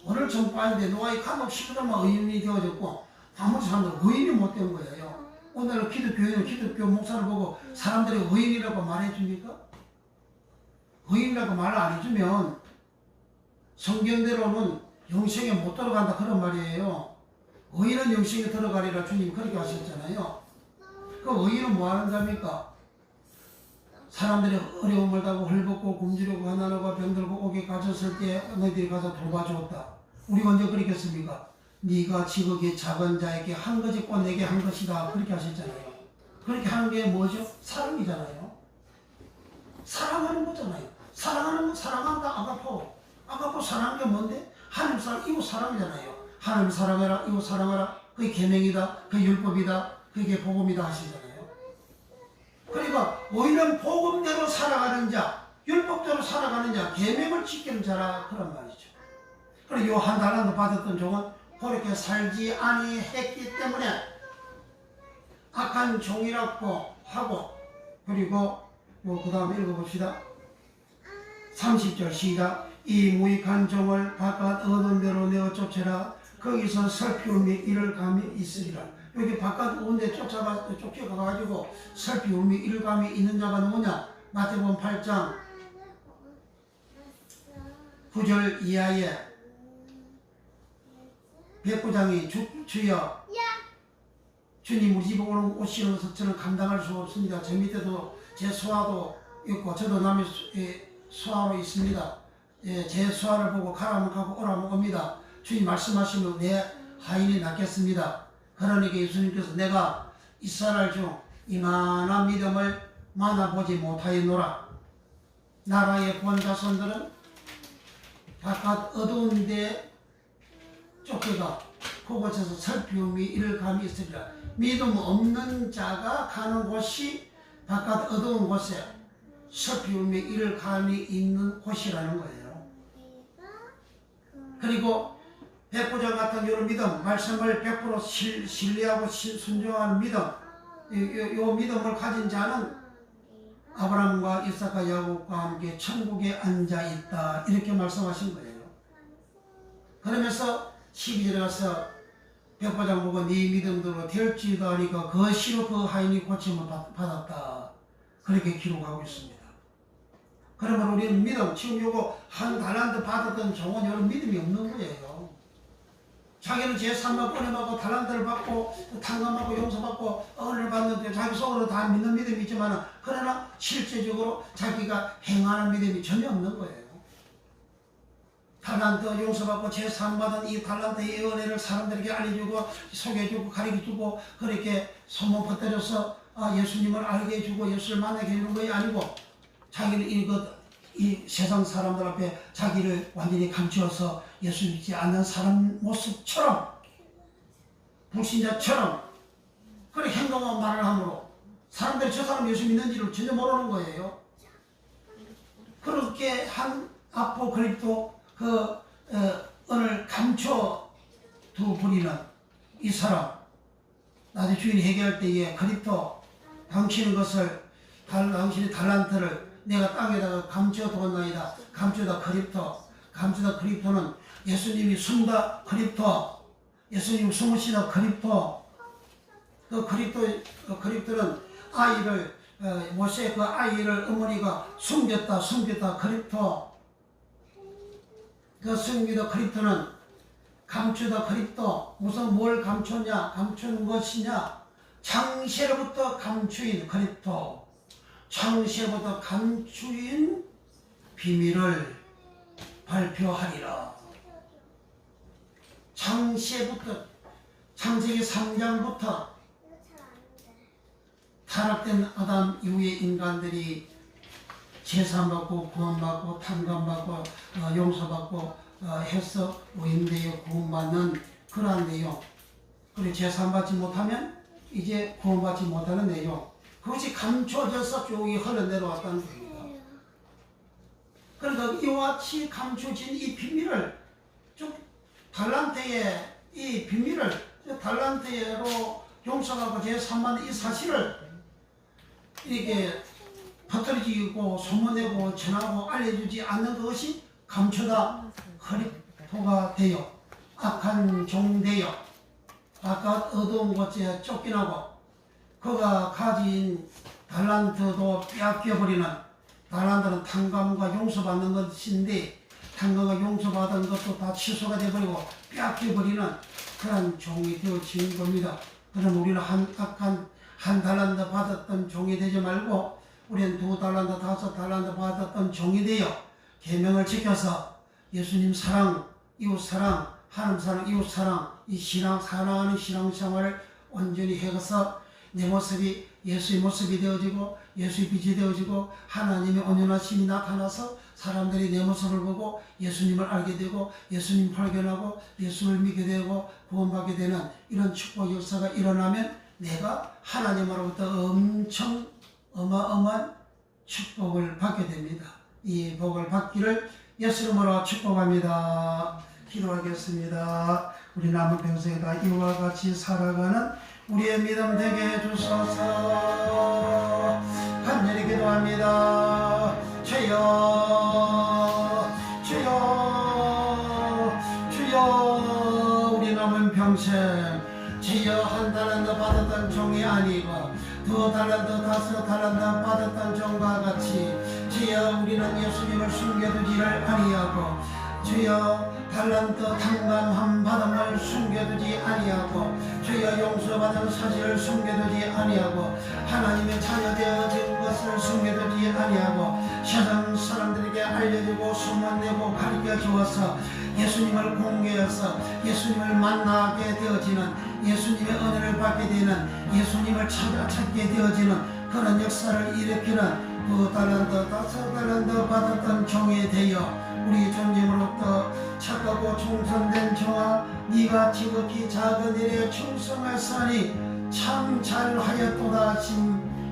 오를 전파했는데 노아의 감옥 식구들만 의인이 되어졌고 나머지 사람들은 의인이 못 된 거예요. 오늘은 기독교 목사를 보고 사람들이 의인이라고 말해줍니까? 의인이라고 말을 안 해주면 성경대로는 영생에 못 들어간다 그런 말이에요. 의인은 영생에 들어가리라 주님 그렇게 하셨잖아요. 그 의인은 뭐 하는 자입니까? 사람들이 어려움을 당하고 헐벗고 굶주리고 가난하고 병들고 오게 갇혔을 때 너희들이 가서 돌봐주었다. 우리가 언제 그랬겠습니까? 네가 지극히 작은 자에게 한 것이 곧 내게 한 것이다. 그렇게 하셨잖아요. 그렇게 하는 게 뭐죠? 사랑이잖아요. 사랑하는 거잖아요. 사랑하는 건 사랑한다. 아가포 사랑하는 게 뭔데? 하나님 사랑, 이거 사랑이잖아요. 하나님 사랑해라, 이거 사랑하라. 그게 계명이다. 그게 율법이다. 그게 복음이다 하시잖아요. 그러니까 오히려 복음대로 살아가는 자, 율법대로 살아가는 자, 계명을 지키는 자라 그런 말이죠. 그리고 요 한 달란트 받았던 종은 그렇게 살지 아니했기 때문에 악한 종이라고 하고, 그리고 그 다음에 읽어봅시다. 30절 시작. 이 무익한 종을 바깥 어두운 데로 내어 쫓아라. 거기서 살피움이 이를 감이 있으리라. 여기 바깥 어두운 데 쫓겨가가지고 살피움이 이를 감이 있는 자가 누구냐? 마태복음 8장 9절 이하에 백부장이 주여 주님 우리 집에 오시는 것을 저는 감당할 수 없습니다. 저 밑에도 제 수하도 있고 저도 남의 수하로 있습니다. 제 수하를 보고 가라면 가고 오라면 옵니다. 주님 말씀하시면 내 하인이 낫겠습니다. 그러니까 예수님께서 내가 이스라엘 중 이만한 믿음을 만나보지 못하였노라. 나라의 본자손들은 바깥 어두운 데 쫓겨가 그곳에서 살피움이 이를 감이 있으리라. 믿음 없는 자가 가는 곳이 바깥 어두운 곳에 살피움이 이를 감이 있는 곳이라는 거예요. 그리고 백부장 같은 이런 믿음, 말씀을 100% 신뢰하고 순종하는 믿음, 요 믿음을 가진 자는 아브라함과 이삭과 야곱과 함께 천국에 앉아 있다, 이렇게 말씀하신 거예요. 그러면서 12절에 가서 백부장 보고 네 믿음대로 될지도 하니까 거시로 그 하인이 고침을 받았다, 그렇게 기록하고 있습니다. 그러면 우리는 믿음, 지금 요거 한 달란트 받았던 종은 이런 믿음이 없는 거예요. 자기는 제3만 권해받고 달란트를 받고 탕감받고 용서받고 은혜를 받는데 자기 속으로 다 믿는 믿음이 있지만, 그러나 실제적으로 자기가 행하는 믿음이 전혀 없는 거예요. 달란트 용서받고 제3받은 이 달란트의 은혜를 사람들에게 알려주고 소개해주고 가르쳐주고 그렇게 소문 퍼뜨려서 예수님을 알게 해주고 예수를 만나게 해주는 것이 아니고, 자기는 이 세상 사람들 앞에 자기를 완전히 감추어서 예수 믿지 않는 사람 모습처럼, 불신자처럼 그렇게 행동하고 말을 함으로 사람들이 저 사람 예수 믿는지를 전혀 모르는 거예요. 그렇게 한 아포크립토 오늘 감춰 두 부리는 이 사람, 나중에 주인이 얘기할 때에 그립토, 당신의 것을, 당신의 달란트를 내가 땅에다가 감춰두었나이다. 감추다 그립토. 감추다 그립토는 예수님이 숨다 그립토. 예수님 숨으시다 그립토. 그 그립토는 아이를, 모세의 그 아이를 어머니가 숨겼다 그립토. 그 숨기다 그립토는 감추다 그립토. 우선 뭘 감추냐? 감추는 것이냐? 창세로부터 감추인 그립토. 창세보다 감추인 비밀을 발표하리라. 창세부터, 창세기 3장부터 타락된 아담 이후의 인간들이 제사받고 구원받고 탕감받고 용서받고 해서 의인되어 구원받는 그러한 내용, 그리고 제사받지 못하면 이제 구원받지 못하는 내용, 그것이 감춰져서 쭉 흘러내려왔다는 겁니다. 그러니까 이와 같이 감춰진 이 비밀을, 쭉 달란트의 이 비밀을, 달란트로 용서하고 제3만 이 사실을 이렇게 퍼뜨리고 소문내고 전하고 알려주지 않는 것이 감추다 그립토가 되어 악한 종 되어 바깥 어두운 곳에 쫓겨나고 그가 가진 달란트도 빼앗겨버리는, 달란트는 탕감과 용서받는 것인데 탕감과 용서받은 것도 다 취소가 되어버리고 빼앗겨버리는 그런 종이 되어진 겁니다. 그럼 우리는 한 달란트 받았던 종이 되지 말고 우리는 2달란트, 5달란트 받았던 종이 되어 계명을 지켜서 예수님 사랑, 이웃 사랑, 하나님 사랑, 이웃 사랑, 이 신앙, 사랑하는 신앙생활을 온전히 해서 내 모습이 예수의 모습이 되어지고 예수의 빛이 되어지고 하나님의 온전하심이 나타나서 사람들이 내 모습을 보고 예수님을 알게 되고 예수님 발견하고 예수를 믿게 되고 구원받게 되는 이런 축복 역사가 일어나면 내가 하나님으로부터 엄청 어마어마한 축복을 받게 됩니다. 이 복을 받기를 예수 이름으로 축복합니다. 기도하겠습니다. 우리 남은 평생에 다 이와 같이 살아가는 우리의 믿음 되게 해주소서. 간절히 기도합니다. 주여 주여 주여. 우리 남은 평생 주여 한 달란트 받았던 종이 아니고 두 달란트 다섯 달란트 받았던 종과 같이 주여 우리는 예수님을 숨겨두지를 아니하고 주여 달란트 탕감함 받음을 숨겨두지 아니하고 주여 용서받은 사실을 숨겨두지 아니하고 하나님의 자녀되어진 것을 숨겨두지 아니하고 세상 사람들에게 알려주고 소문내고 가르쳐 주어서 예수님을 공개해서 예수님을 만나게 되어지는 예수님의 은혜를 받게 되는 예수님을 찾게 되어지는 그런 역사를 일으키는 두 달란트 다섯 달란트 받았던 종이 되어 우리 주님으로부터 착하고 충성된 종아 네가 지극히 작은 일에 충성하사니 참 잘하였도다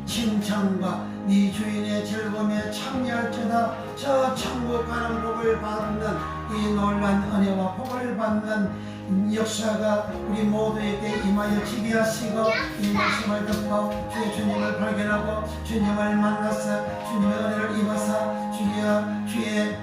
칭찬과 네 주인의 즐거움에 참여할지어다. 저 천국 가는 복을 받는 이 놀란 은혜와 복을 받는 역사가 우리 모두에게 임하여 지게 하시고 이 말씀을 듣고 주의 주님을 발견하고 주님을 만나서 주님의 은혜를 입어서 주의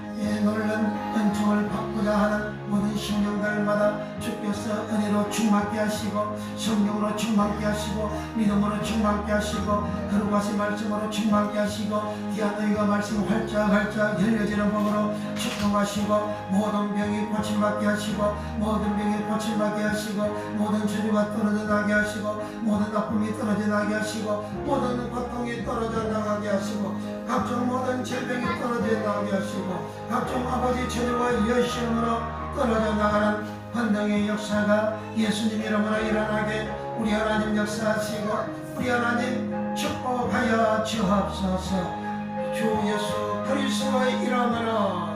놀란 은총을 받고자 하는 모든 심령들마다 주께서 은혜로 충만케 하시고 성령으로 충만케 하시고 믿음으로 충만케 하시고 거룩하신 말씀으로 충만케 하시고 귀한 너희가 말씀 활짝 열려지는 법으로 축복하시고 모든 병이 고침받게 하시고 모든 병이 고침받게 하시고 모든 주류가 떨어져 나게 하시고 모든 나쁨이 떨어져 나게 하시고 모든 고통이 떨어져 나가게 하시고 각종 모든 질병이 떨어져 나게 하시고 각종 아버지 천유와 여시험으로 떨어져 나가는 권능의 역사가 예수님 이름으로 일어나게 우리 하나님 역사하시고 우리 하나님 축복하여 주옵소서. 주 예수 그리스도의 이름으로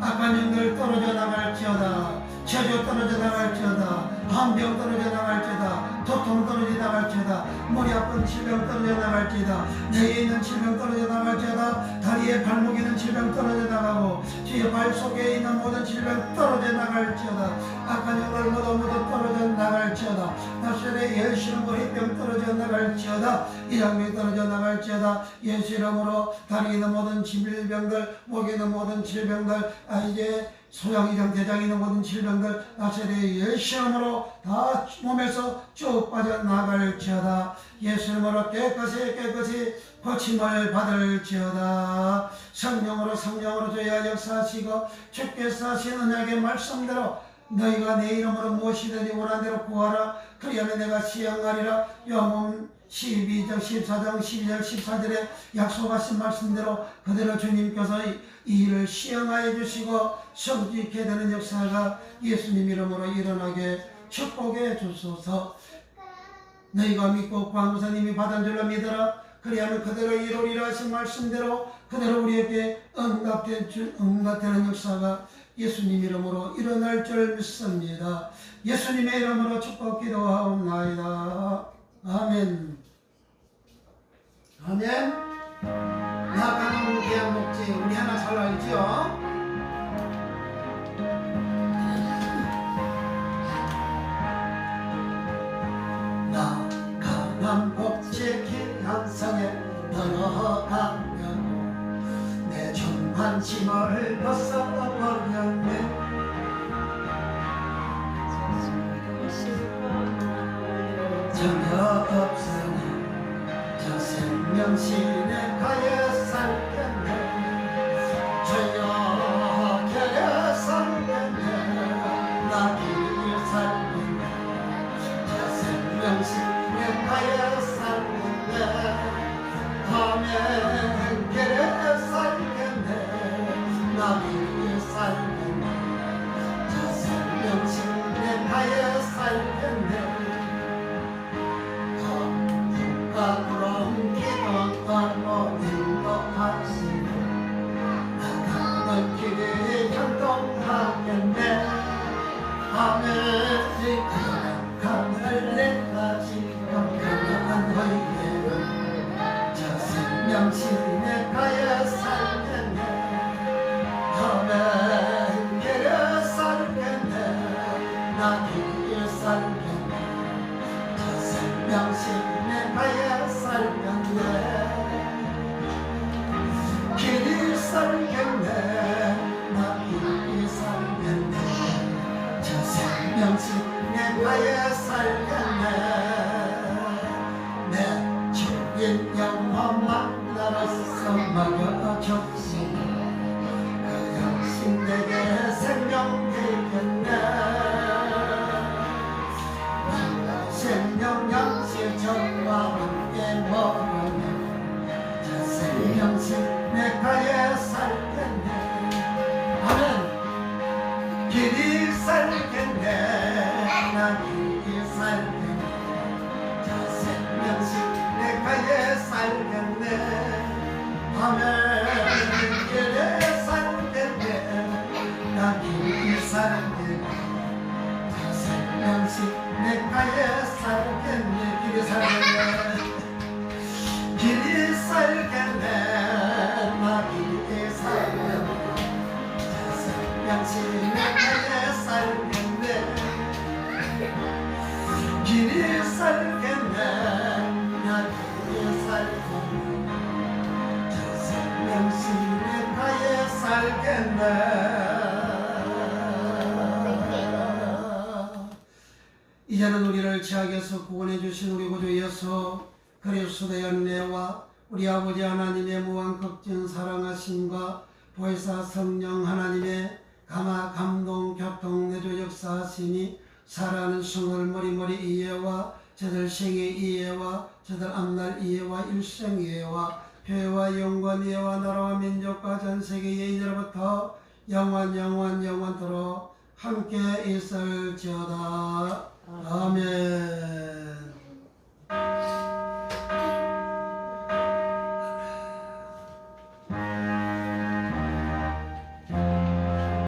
악한 영들 떨어져 나갈지어다. 저주 떨어져 나갈지어다. 한병 떨어져 나갈지어다. 도통 떨어져 나갈지어다. 머리 아픈 질병 떨어져 나갈지어다. 뇌에 있는 질병 떨어져 나갈지어다. 다리에 발목에 있는 질병 떨어져 나가고 주의 발 속에 있는 모든 질병 떨어져 나갈지어다. 악한 영을 모두 떨어져 나갈지어다. 나설의 예수 이름으로 해병 떨어져 나갈지어다. 이장병 떨어져 나갈지어다. 예수 이름으로 다리에 있는 모든 질병들 목에 있는 모든 질병들 이제 소양이장 대장에 있는 모든 질병들 나세의 예수 이름으로 다 몸에서 쭉 빠져나갈지어다. 예수 이름으로 깨끗이 고침을 받을지어다. 성령으로 주여 역사하시고 주께서 하신 언약의 말씀대로 너희가 내 이름으로 무엇이든지 원하는 대로 구하라. 그리하면 내가 시행하리라. 요한복음 12장 14장 12절 14절에 약속하신 말씀대로 그대로 주님께서 이 일을 시행하여 주시고 성취케 되는 역사가 예수님 이름으로 일어나게 축복해 주소서. 너희가 믿고 구한 것은 이미 받은 줄로 믿어라. 그리하면 그대로 이루리라 하신 말씀대로 그대로 우리에게 응답되는 역사가 예수님 이름으로 일어날 줄 믿습니다. 예수님의 이름으로 축복 기도하옵나이다. 아멘. 아멘. 나가는 귀한 목재 우리 하나 잘 알죠? 나가는 목재 귀한 성에 들어가면 내 전관심을 벗어버렸네. 전혀 없으니 저 생명신에 가여 살겠네. 전혀 가여 살겠네. 나 길 살겠네. 저 생명신에 가여 살겠네. 가면 길에 살겠네. 나 길 살겠네. 저 생명신에 가여 살겠네. 그럼 기도하고 인도하시 나길 살겠네 저 생명식 내가에 살겠네 길이 살겠네 나길 살겠네 저 생명식 내가에 살겠네 내 주인 영혼 만나러서 먹여줬으니 그 영신 내게 생명 되겠네 생명 영신 저와 함께 먹으면 저 생명식 내가에 살겠네 아멘 길이 살겠네 나 길이 살겠네 저 생명식 내가에 살겠네 아멘 길에 살겠네 나 길이 살겠네 저 생명식 내가에 살겠네 길이 살겠네 길이 살겠네 나 길이 살겠네 저 생명식 내가에 살겠네 길이 살겠네 나 길이 살겠네 저 생명식 내가에 살겠네 이제는 우리를 죄악에서 구원해 주신 우리 구주 예수 그리스도의 은혜와 우리 아버지 하나님의 무한 걱정 사랑하심과 보혜사 성령 하나님의 감화 감동 교통 내조 역사하시니 살아가는 성을 머리머리 이해와 저들 생애 이해와 저들 앞날 이해와 일생 이해와 교회와 영원 이해와 나라와 민족과 전세계의 이제로부터 영원토록 함께 있을지어다. 아멘.